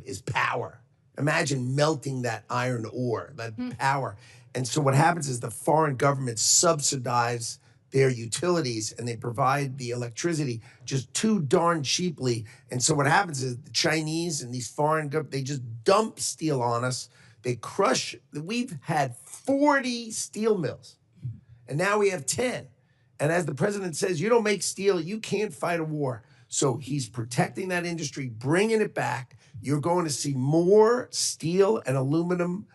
is power. Imagine melting that iron ore, that power. And so what happens is the foreign governments subsidize their utilities, and they provide the electricity just too darn cheaply. And so what happens is the Chinese and these foreign governments, they just dump steel on us. They crush. We've had 40 steel mills, and now we have 10. And as the president says, you don't make steel, you can't fight a war. So he's protecting that industry, bringing it back. You're going to see more steel and aluminum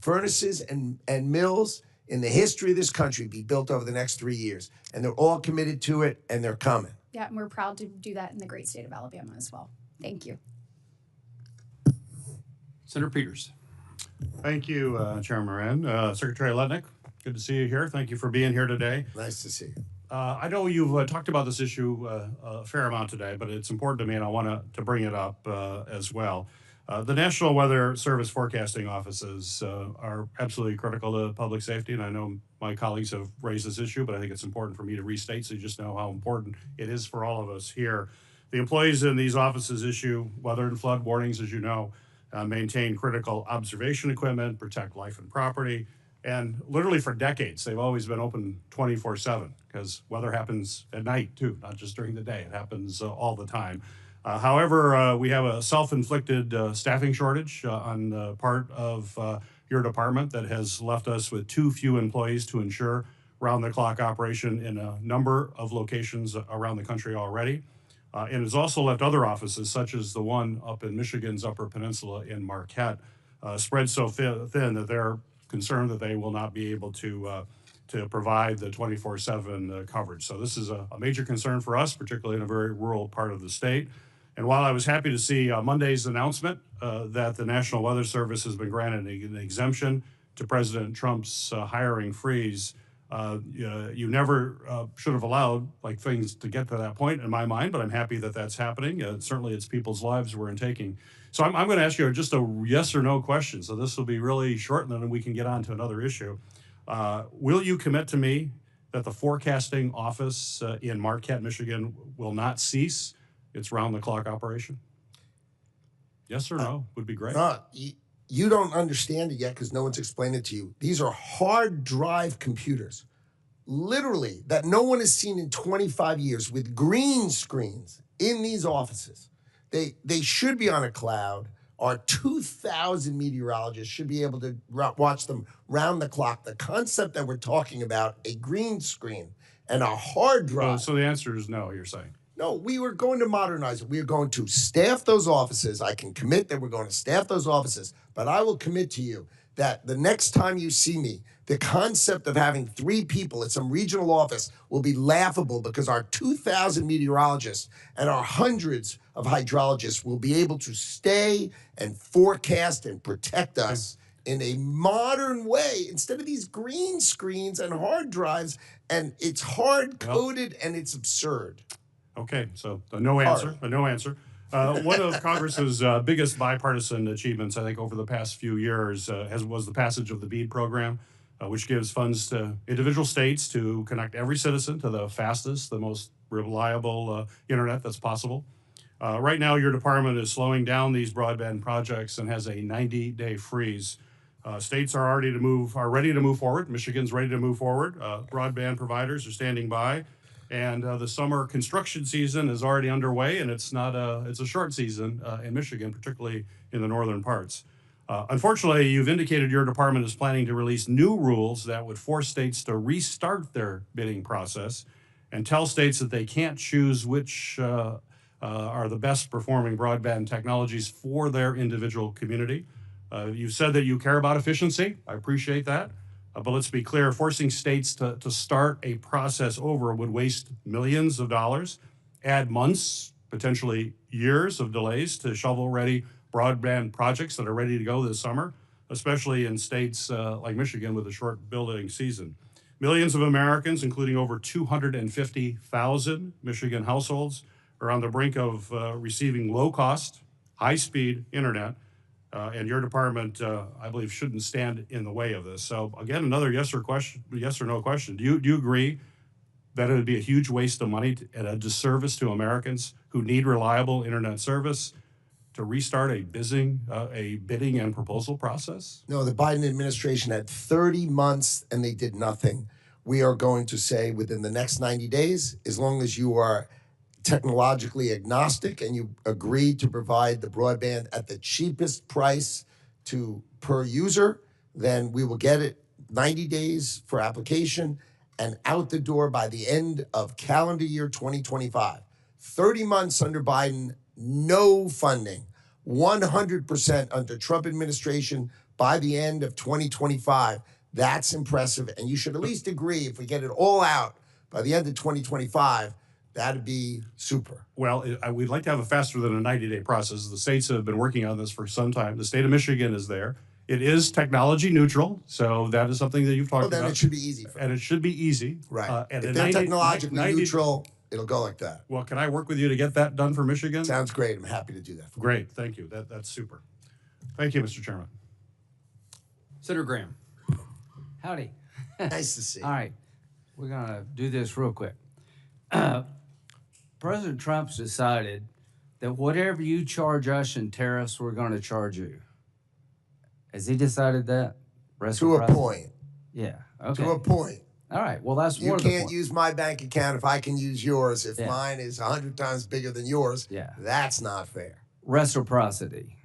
furnaces and mills in the history of this country be built over the next 3 years. And they're all committed to it, and they're coming. Yeah, and we're proud to do that in the great state of Alabama as well. Thank you. Senator Peters. Thank you, Chairman Moran. Secretary Lutnick, good to see you here. Thank you for being here today. Nice to see you. I know you've talked about this issue a fair amount today, but it's important to me, and I want to bring it up as well. The National Weather Service forecasting offices are absolutely critical to public safety, and I know my colleagues have raised this issue, but I think it's important for me to restate so you just know how important it is for all of us here. The employees in these offices issue weather and flood warnings, as you know, maintain critical observation equipment, protect life and property, and literally for decades, they've always been open 24/7 because weather happens at night too, not just during the day. It happens all the time. However, we have a self-inflicted staffing shortage on the part of your department that has left us with too few employees to ensure round-the-clock operation in a number of locations around the country already. And has also left other offices, such as the one up in Michigan's Upper Peninsula in Marquette, spread so thin that they're concerned that they will not be able to provide the 24/7 coverage. So this is a major concern for us, particularly in a very rural part of the state. And while I was happy to see Monday's announcement that the National Weather Service has been granted an exemption to President Trump's hiring freeze, you never should have allowed things to get to that point in my mind, but I'm happy that that's happening. Certainly it's people's lives we're taking. So I'm going to ask you just a yes or no question. So this will be really short, and then we can get on to another issue. Will you commit to me that the forecasting office in Marquette, Michigan will not cease its round-the-clock operation? Yes or no would be great. You don't understand it yet because no one's explained it to you. These are hard drive computers, literally, that no one has seen in 25 years with green screens in these offices. They should be on a cloud. Our 2,000 meteorologists should be able to watch them round the clock. The concept that we're talking about, a green screen and a hard drive. So the answer is no, you're saying? No, we were going to modernize it. We are going to staff those offices. I can commit that we're going to staff those offices, but I will commit to you that the next time you see me, The concept of having 3 people at some regional office will be laughable because our 2,000 meteorologists and our hundreds of hydrologists will be able to stay and forecast and protect us in a modern way instead of these green screens and hard drives. And it's hard-coded and it's absurd. Okay, so a no answer, a no answer. One of Congress's biggest bipartisan achievements, I think, over the past few years was the passage of the BEAD program, which gives funds to individual states to connect every citizen to the fastest, the most reliable internet that's possible. Right now, your department is slowing down these broadband projects and has a 90-day freeze. States are ready to move forward. Michigan's ready to move forward. Broadband providers are standing by. And the summer construction season is already underway, and it's a short season in Michigan, particularly in the northern parts. Unfortunately, you've indicated your department is planning to release new rules that would force states to restart their bidding process and tell states that they can't choose which are the best performing broadband technologies for their individual community. You've said that you care about efficiency. I appreciate that. But let's be clear, forcing states to start a process over would waste millions of dollars, add months, potentially years of delays to shovel-ready broadband projects that are ready to go this summer, especially in states like Michigan with a short building season. Millions of Americans, including over 250,000 Michigan households, are on the brink of receiving low-cost, high-speed internet. And your department, I believe, shouldn't stand in the way of this. So again, another yes or no question. Do you agree that it would be a huge waste of money and a disservice to Americans who need reliable internet service to restart a bidding and proposal process? No, the Biden administration had 30 months and they did nothing. We are going to say within the next 90 days, as long as you are technologically agnostic and you agree to provide the broadband at the cheapest price per user, then we will get it 90 days for application and out the door by the end of calendar year 2025. 30 months under Biden, no funding. 100% under Trump administration by the end of 2025. That's impressive. And you should at least agree if we get it all out by the end of 2025, that'd be super. Well, we'd like to have a faster than a 90-day process. The states have been working on this for some time. The state of Michigan is there. It is technology neutral, so that is something that you've talked about. Then it should be easy. And it should be easy. Right. And if they're technologically neutral, it'll go like that. Well, can I work with you to get that done for Michigan? Sounds great. I'm happy to do that. Great. Thank you. That's super. Thank you, Mr. Chairman. Senator Graham. Howdy. Nice to see you. All right. We're going to do this real quick. President Trump's decided that whatever you charge us in tariffs, we're going to charge you. Has he decided that? To a point. Yeah. Okay. To a point. All right. Well, that's you more than can't use my bank account if I can use yours. If mine is 100 times bigger than yours, that's not fair. Reciprocity.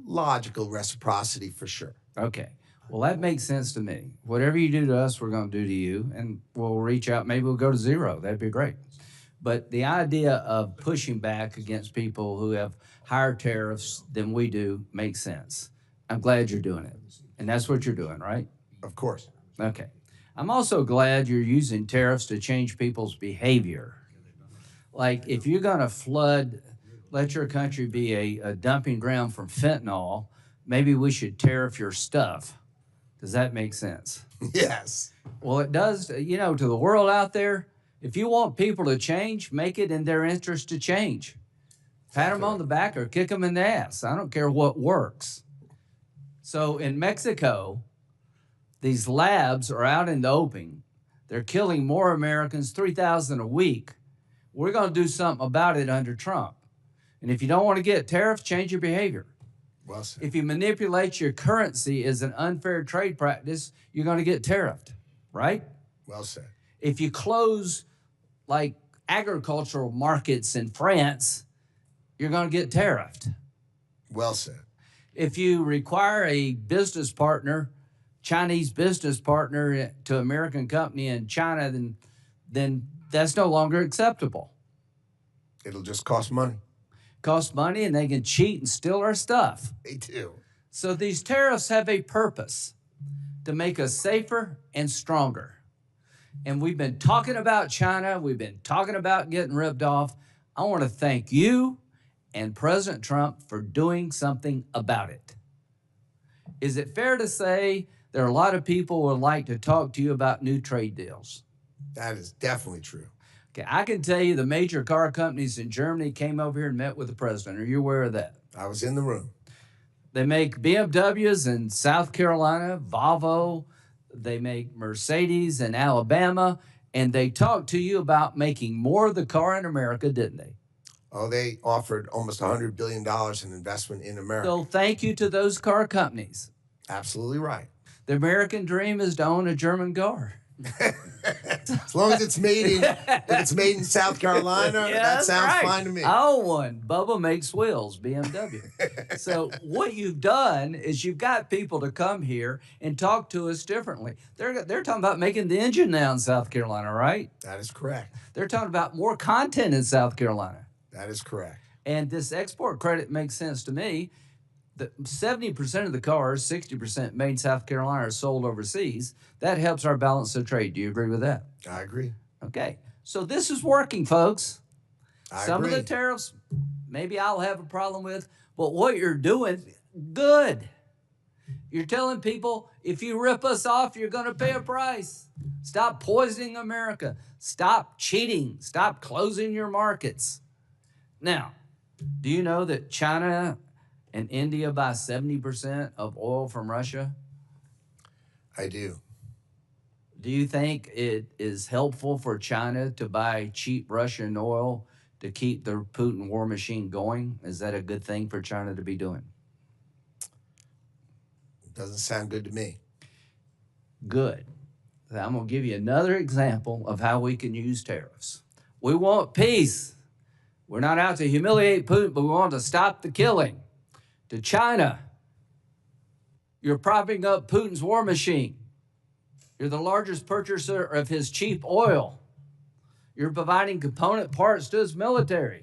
Logical reciprocity for sure. Okay. Well, that makes sense to me. Whatever you do to us, we're going to do to you, and we'll reach out. Maybe we'll go to zero. That'd be great. But the idea of pushing back against people who have higher tariffs than we do makes sense. I'm glad you're doing it. And that's what you're doing, right? Of course. Okay. I'm also glad you're using tariffs to change people's behavior. Like, if you're going to let your country be a dumping ground for fentanyl, maybe we should tariff your stuff. Does that make sense? Yes. Well, it does, to the world out there. If you want people to change, make it in their interest to change. Pat them on the back or kick them in the ass. I don't care what works. So in Mexico, these labs are out in the open. They're killing more Americans, 3,000 a week. We're going to do something about it under Trump. And if you don't want to get tariffs, change your behavior. Well said. If you manipulate your currency as an unfair trade practice, you're going to get tariffed, right? Well said. If you close like agricultural markets in France, you're going to get tariffed. Well said. If you require a business partner, Chinese business partner to American company in China, then that's no longer acceptable. It'll just cost money. Cost money, and they can cheat and steal our stuff. They do. So these tariffs have a purpose. to make us safer and stronger. And we've been talking about China. We've been talking about getting ripped off. I want to thank you and President Trump for doing something about it. Is it fair to say there are a lot of people who would like to talk to you about new trade deals? That is definitely true. Okay, I can tell you the major car companies in Germany came over here and met with the president. Are you aware of that? I was in the room. They make BMWs in South Carolina, Volvo. They make Mercedes in Alabama. And they talked to you about making more of the car in America, didn't they? Oh, they offered almost $100 billion in investment in America. So thank you to those car companies. Absolutely right. The American dream is to own a German car. As long as it's made in, if it's made in South Carolina, Yeah, that sounds right. fine to me. I own one. Bubba makes wheels, BMW. So what you've done is you've got people to come here and talk to us differently. They're talking about making the engine now in South Carolina, right? That is correct. They're talking about more content in South Carolina. That is correct. And this export credit makes sense to me. The 70% of the cars, 60% made in South Carolina, are sold overseas. That helps our balance of trade. Do you agree with that? I agree. Okay. So this is working, folks. Some agree. of the tariffs, maybe I'll have a problem with, but what you're doing, good. You're telling people, if you rip us off, you're going to pay a price. Stop poisoning America. Stop cheating. Stop closing your markets. Now, do you know that China and India buy 70% of oil from Russia? I do. Do you think it is helpful for China to buy cheap Russian oil to keep the Putin war machine going? Is that a good thing for China to be doing? Doesn't sound good to me. Good. I'm going to give you another example of how we can use tariffs. We want peace. We're not out to humiliate Putin, but we want to stop the killing. To China, you're propping up Putin's war machine. You're the largest purchaser of his cheap oil. You're providing component parts to his military.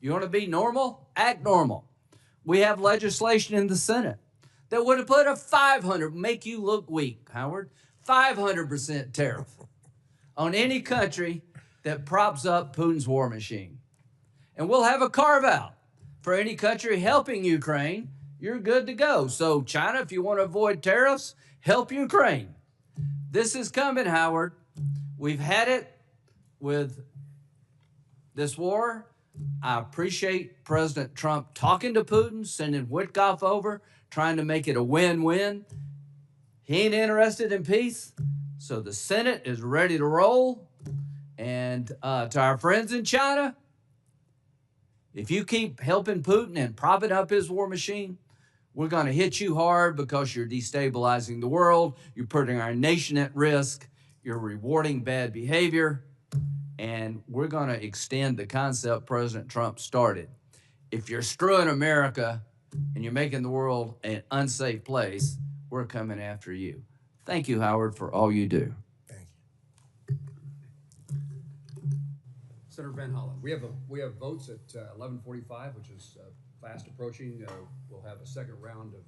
You want to be normal? Act normal. We have legislation in the Senate that would have put a 500, make you look weak, Howard, 500% tariff on any country that props up Putin's war machine. And we'll have a carve-out for any country helping Ukraine. You're good to go. So China, if you want to avoid tariffs, help Ukraine. This is coming, Howard. We've had it with this war. I appreciate President Trump talking to Putin, sending Witkoff over, trying to make it a win-win. He ain't interested in peace. So the Senate is ready to roll. And to our friends in China, if you keep helping Putin and propping up his war machine, we're going to hit you hard because you're destabilizing the world. You're putting our nation at risk. You're rewarding bad behavior. And we're going to extend the concept President Trump started. If you're screwing America and you're making the world an unsafe place, we're coming after you. Thank you, Howard, for all you do. Thank you. Senator Van Hollen, we have votes at 11:45, which is fast approaching. We'll have a second round of,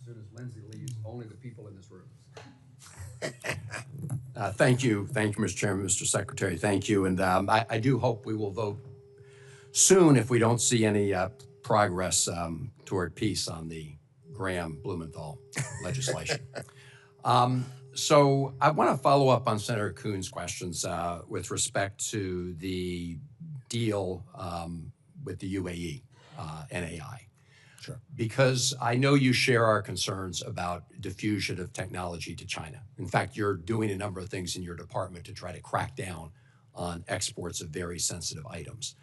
as soon as Lindsay leaves, only the people in this room. Thank you, Mr. Chairman, Mr. Secretary. Thank you, and I do hope we will vote soon if we don't see any progress toward peace on the Graham-Blumenthal legislation. So I want to follow up on Senator Kuhn's questions with respect to the deal with the UAE, NAI. Sure. Because I know you share our concerns about diffusion of technology to China. In fact, you're doing a number of things in your department to try to crack down on exports of very sensitive items.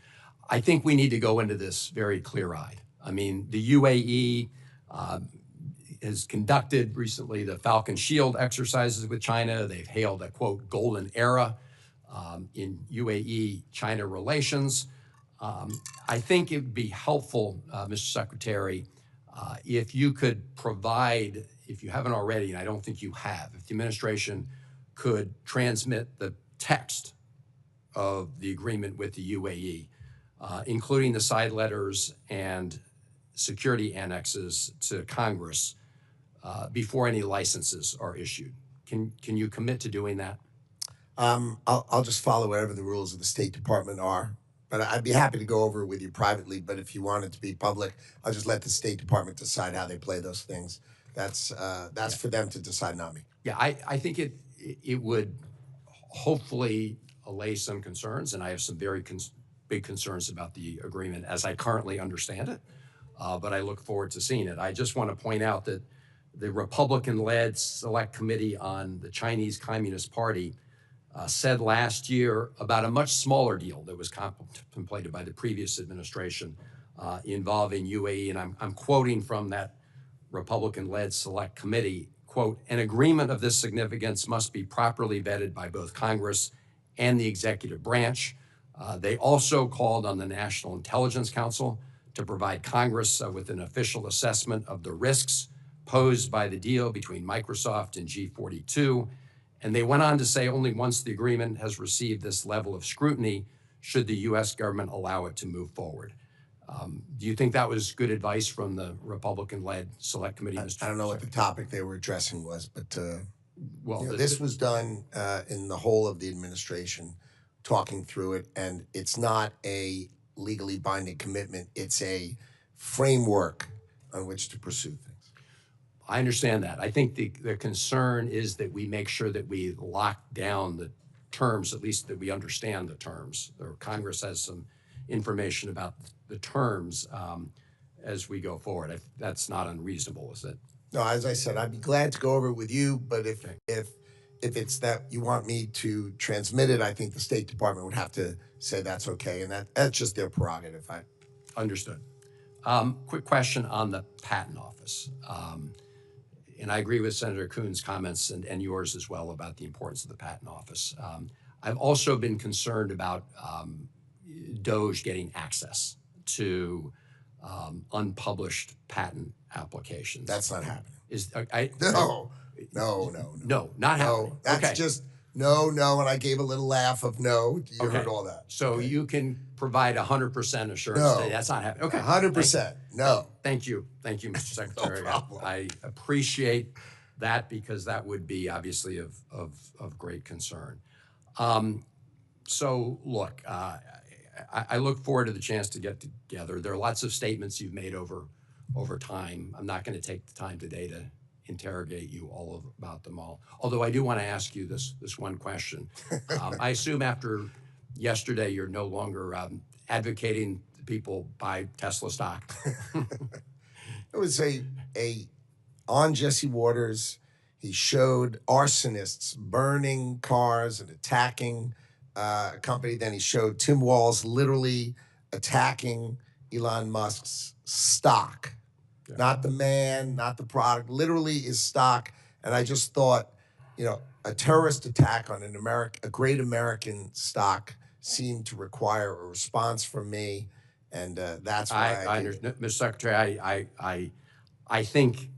I think we need to go into this very clear-eyed. I mean, the UAE has conducted recently the Falcon Shield exercises with China. They've hailed a, quote, golden era in UAE-China relations. I think it would be helpful, Mr. Secretary, if you could provide, if you haven't already, and I don't think you have, if the administration could transmit the text of the agreement with the UAE, including the side letters and security annexes to Congress, before any licenses are issued. Can you commit to doing that? I'll just follow whatever the rules of the State Department are. But I'd be happy to go over it with you privately. But if you want it to be public, I'll just let the State Department decide how they play those things. That's for them to decide, not me. Yeah, I think it would hopefully allay some concerns, and I have some very big concerns about the agreement as I currently understand it. But I look forward to seeing it. I just want to point out that the Republican-led Select Committee on the Chinese Communist Party said last year about a much smaller deal that was contemplated by the previous administration involving UAE, and I'm quoting from that Republican-led Select Committee, quote, "An agreement of this significance must be properly vetted by both Congress and the executive branch." They also called on the National Intelligence Council to provide Congress with an official assessment of the risks posed by the deal between Microsoft and G42. And they went on to say only once the agreement has received this level of scrutiny should the U.S. government allow it to move forward. Do you think that was good advice from the Republican-led Select Committee, Mr. I don't know what the topic they were addressing was, but well, this was done in the whole of the administration, talking through it, and it's not a legally binding commitment. It's a framework on which to pursue things. I understand that. I think the concern is that we make sure that we lock down the terms, at least that we understand the terms, or Congress has some information about the terms as we go forward. That's not unreasonable, is it? No, as I said, I'd be glad to go over it with you, but if it's that you want me to transmit it, I think the State Department would have to say that's okay, and that's just their prerogative. Understood. Quick question on the Patent Office. And I agree with Senator Kuhn's comments and yours as well about the importance of the Patent Office. I've also been concerned about DOJ getting access to unpublished patent applications. That's not happening. No, not happening. No, that's just no, and I gave a little laugh of no. You heard all that. So you can provide 100% assurance that that's not happening. Okay. 100%. No. Thank you, Mr. Secretary. No problem. I appreciate that because that would be obviously of great concern. So look, I look forward to the chance to get together. There are lots of statements you've made over time. I'm not going to take the time today to interrogate you about them all. Although I do want to ask you this one question. I assume after yesterday you're no longer advocating people buy Tesla stock. It was on Jesse Waters. He showed arsonists burning cars and attacking a company. Then he showed Tim Walz literally attacking Elon Musk's stock. Yeah. Not the man, not the product, literally his stock. And I just thought, a terrorist attack on a great American stock seemed to require a response from me. And that's why I understand. Mr. Secretary, I think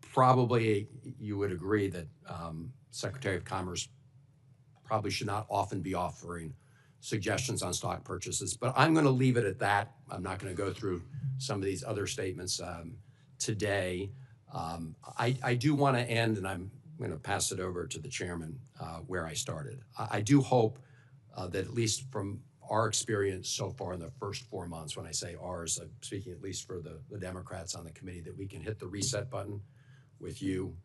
probably you would agree that Secretary of Commerce probably should not often be offering suggestions on stock purchases, but I'm going to leave it at that. I'm not going to go through some of these other statements today. I do want to end, and I'm going to pass it over to the chairman where I started. I do hope that at least from our experience so far in the first 4 months, when I say ours, I'm speaking at least for the Democrats on the committee, that we can hit the reset button with you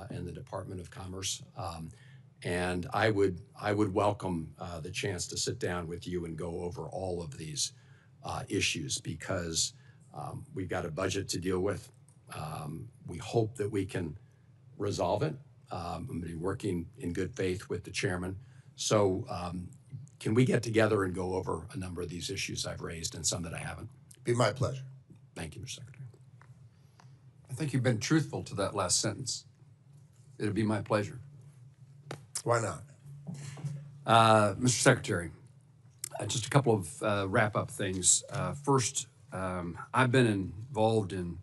and the Department of Commerce. And I would welcome the chance to sit down with you and go over all of these issues because we've got a budget to deal with. We hope that we can resolve it. I'm going to be working in good faith with the chairman. So can we get together and go over a number of these issues I've raised and some that I haven't? Be my pleasure. Thank you, Mr. Secretary. I think you've been truthful to that last sentence. It'd be my pleasure. Why not? Mr. Secretary, just a couple of wrap-up things. First, I've been involved in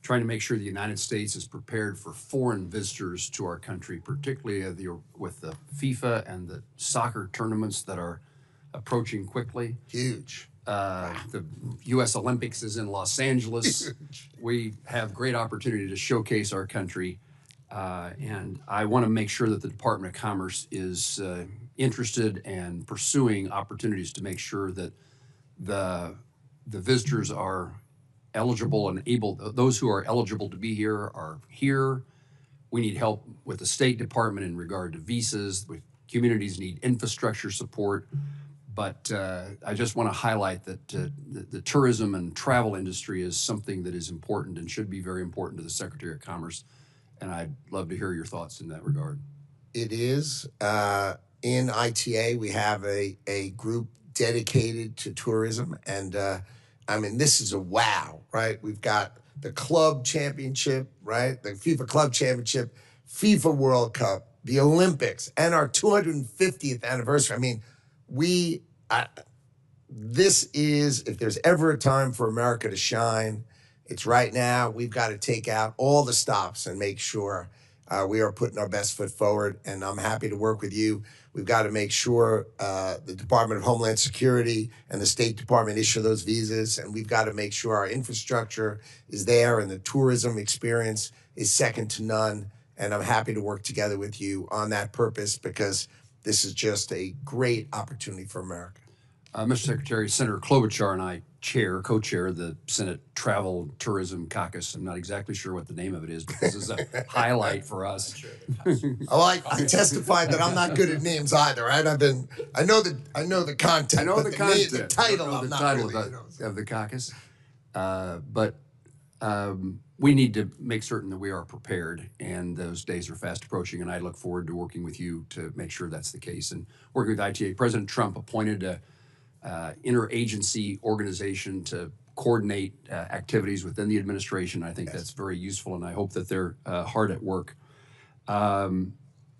trying to make sure the United States is prepared for foreign visitors to our country, particularly with the FIFA and the soccer tournaments that are approaching quickly. Huge. The U.S. Olympics is in Los Angeles. We have great opportunity to showcase our country. And I want to make sure that the Department of Commerce is interested and pursuing opportunities to make sure that the visitors are eligible and able, those who are eligible to be here are here. We need help with the State Department in regard to visas. Communities need infrastructure support. But I just want to highlight that the tourism and travel industry is something that is important and should be very important to the Secretary of Commerce. And I'd love to hear your thoughts in that regard. It is. In ITA, we have a group dedicated to tourism. And I mean, this is a wow, right? We've got the club championship, right? The FIFA Club Championship, FIFA World Cup, the Olympics, and our 250th anniversary. I mean, this is, if there's ever a time for America to shine, it's right now. We've got to take out all the stops and make sure we are putting our best foot forward. And I'm happy to work with you. We've got to make sure the Department of Homeland Security and the State Department issue those visas. And we've got to make sure our infrastructure is there and the tourism experience is second to none. And I'm happy to work together with you on that purpose because this is just a great opportunity for America. Mr. Secretary, Senator Klobuchar and I co-chair the Senate Travel and Tourism Caucus. I'm not exactly sure what the name of it is, but this is a highlight for us. Oh, I testified that I'm not good at names either, right? I know the content. I know the content. The title, of the caucus. But we need to make certain that we are prepared, and those days are fast approaching, and I look forward to working with you to make sure that's the case. And working with ITA, President Trump appointed a interagency organization to coordinate activities within the administration. I think that's very useful, and I hope that they're hard at work.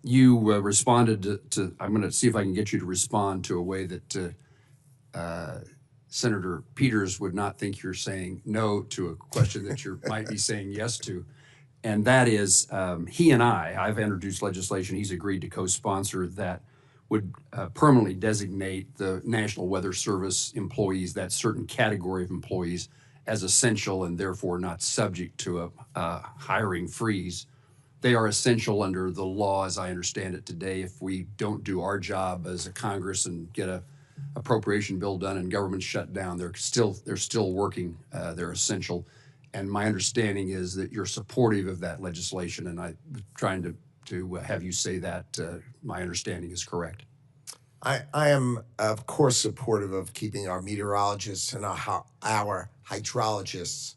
You responded to, I'm going to see if I can get you to respond to a way that Senator Peters would not think you're saying no to a question that you might be saying yes to. And that is, he and I've introduced legislation, he's agreed to co-sponsor that would permanently designate the National Weather Service employees, that certain category of employees, as essential and therefore not subject to a hiring freeze. They are essential under the law, as I understand it today. If we don't do our job as a Congress and get a appropriation bill done and government shut down, they're still working. They're essential. And my understanding is that you're supportive of that legislation, and I'm trying to have you say that my understanding is correct. I am, of course, supportive of keeping our meteorologists and our hydrologists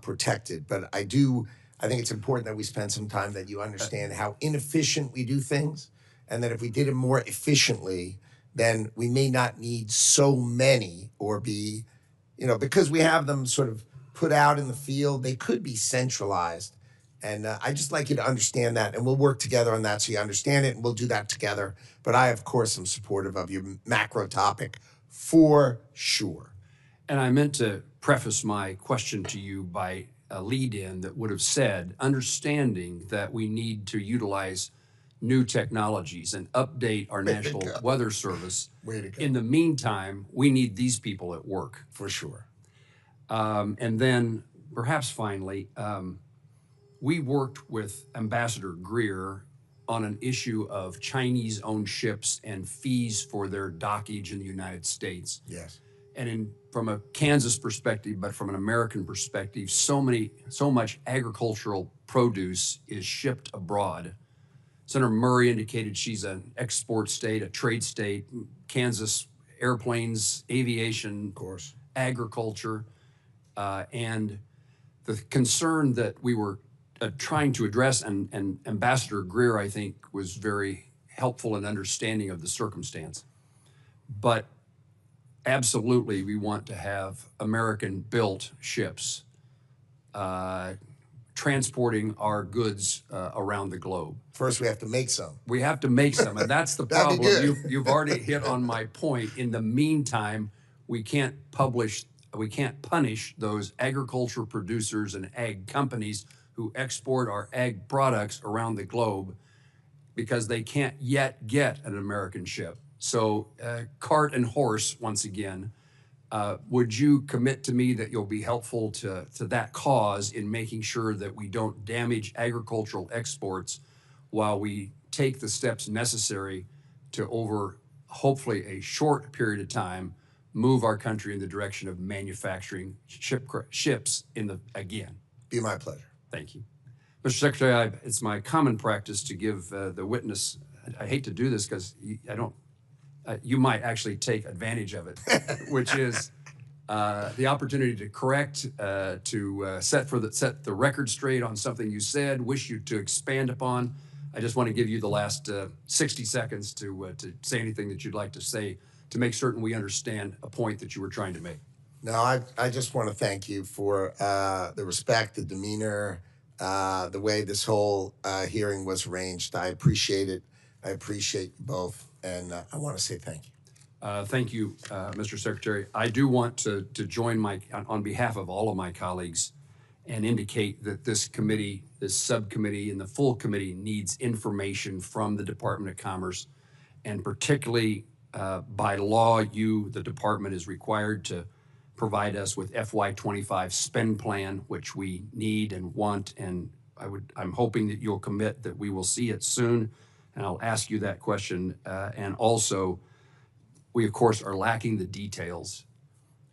protected. But I think it's important that we spend some time that you understand how inefficient we do things, and that if we did it more efficiently, then we may not need so many or be, because we have them sort of put out in the field, they could be centralized. And I just like you to understand that, and we'll work together on that so you understand it, and we'll do that together. But I, of course, am supportive of your macro topic for sure. And I meant to preface my question to you by a lead-in that would have said, understanding that we need to utilize new technologies and update our National Weather Service. In the meantime, we need these people at work. For sure. And then, perhaps finally, we worked with Ambassador Greer on an issue of Chinese-owned ships and fees for their dockage in the United States. Yes. And from a Kansas perspective, but from an American perspective, so much agricultural produce is shipped abroad. Senator Murray indicated she's an export state, a trade state. Kansas, airplanes, aviation, of course, agriculture, and the concern that we were trying to address, and Ambassador Greer, I think, was very helpful in understanding of the circumstance. But absolutely, we want to have American-built ships transporting our goods around the globe. First, we have to make some. We have to make some, and that's the problem. You've already hit on my point. In the meantime, we can't punish those agriculture producers and ag companies who export our ag products around the globe because they can't yet get an American ship. So cart and horse, once again, Would you commit to me that you'll be helpful to that cause in making sure that we don't damage agricultural exports while we take the steps necessary to, over hopefully a short period of time, move our country in the direction of manufacturing ships again? Be my pleasure. Thank you. Mr. Secretary, it's my common practice to give the witness, I hate to do this because you might actually take advantage of it, which is the opportunity to correct, to set the record straight on something you said, wish you to expand upon. I just want to give you the last 60 seconds to say anything that you'd like to say to make certain we understand a point that you were trying to make. No, I just want to thank you for the respect, the demeanor, the way this whole hearing was arranged. I appreciate it. I appreciate you both, and I want to say thank you. Thank you, Mr. Secretary. I do want to join on behalf of all of my colleagues and indicate that this committee, this subcommittee, and the full committee needs information from the Department of Commerce, and particularly by law, the department is required to provide us with FY25 spend plan, which we need and want, and I'm hoping that you'll commit that we will see it soon, and I'll ask you that question. And also, we of course are lacking the details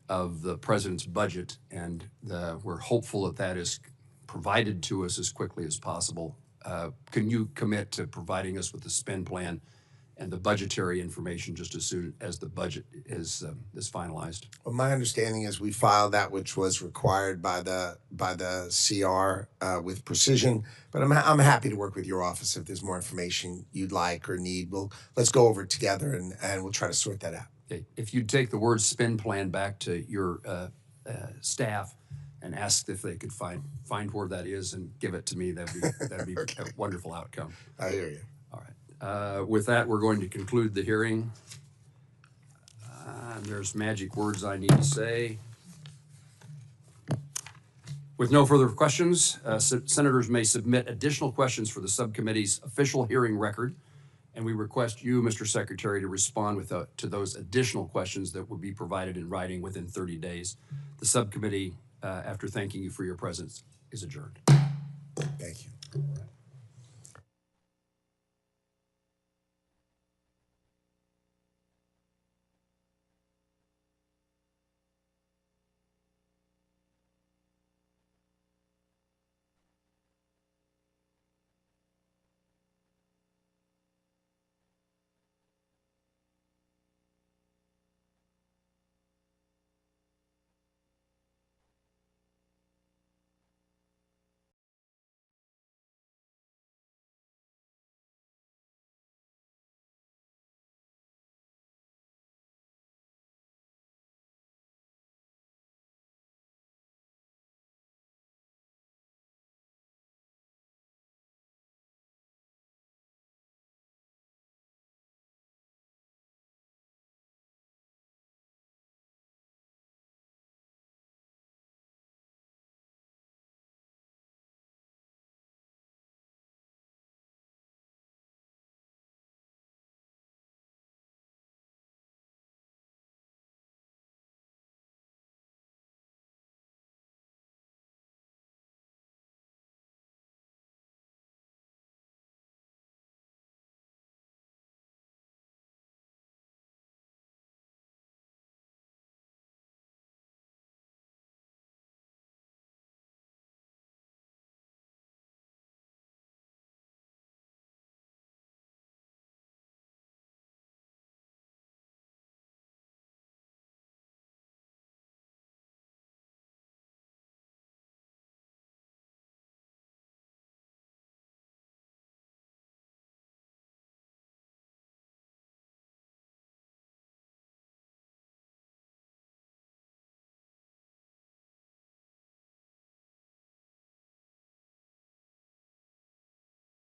of the president's budget, and we're hopeful that is provided to us as quickly as possible. Can you commit to providing us with the spend plan and the budgetary information just as soon as the budget is finalized? Well, my understanding is we filed that which was required by the CR with precision, but I'm happy to work with your office if there's more information you'd like or need. Let's go over it together and we'll try to sort that out. Okay. If you'd take the word spend plan back to your staff and ask if they could find where that is and give it to me, that'd be okay. A wonderful outcome. I hear you. All right. With that, we're going to conclude the hearing. There's magic words I need to say. With no further questions, senators may submit additional questions for the subcommittee's official hearing record, and we request you, Mr. Secretary, to respond to those additional questions that will be provided in writing within 30 days. The subcommittee, after thanking you for your presence, is adjourned. Thank you.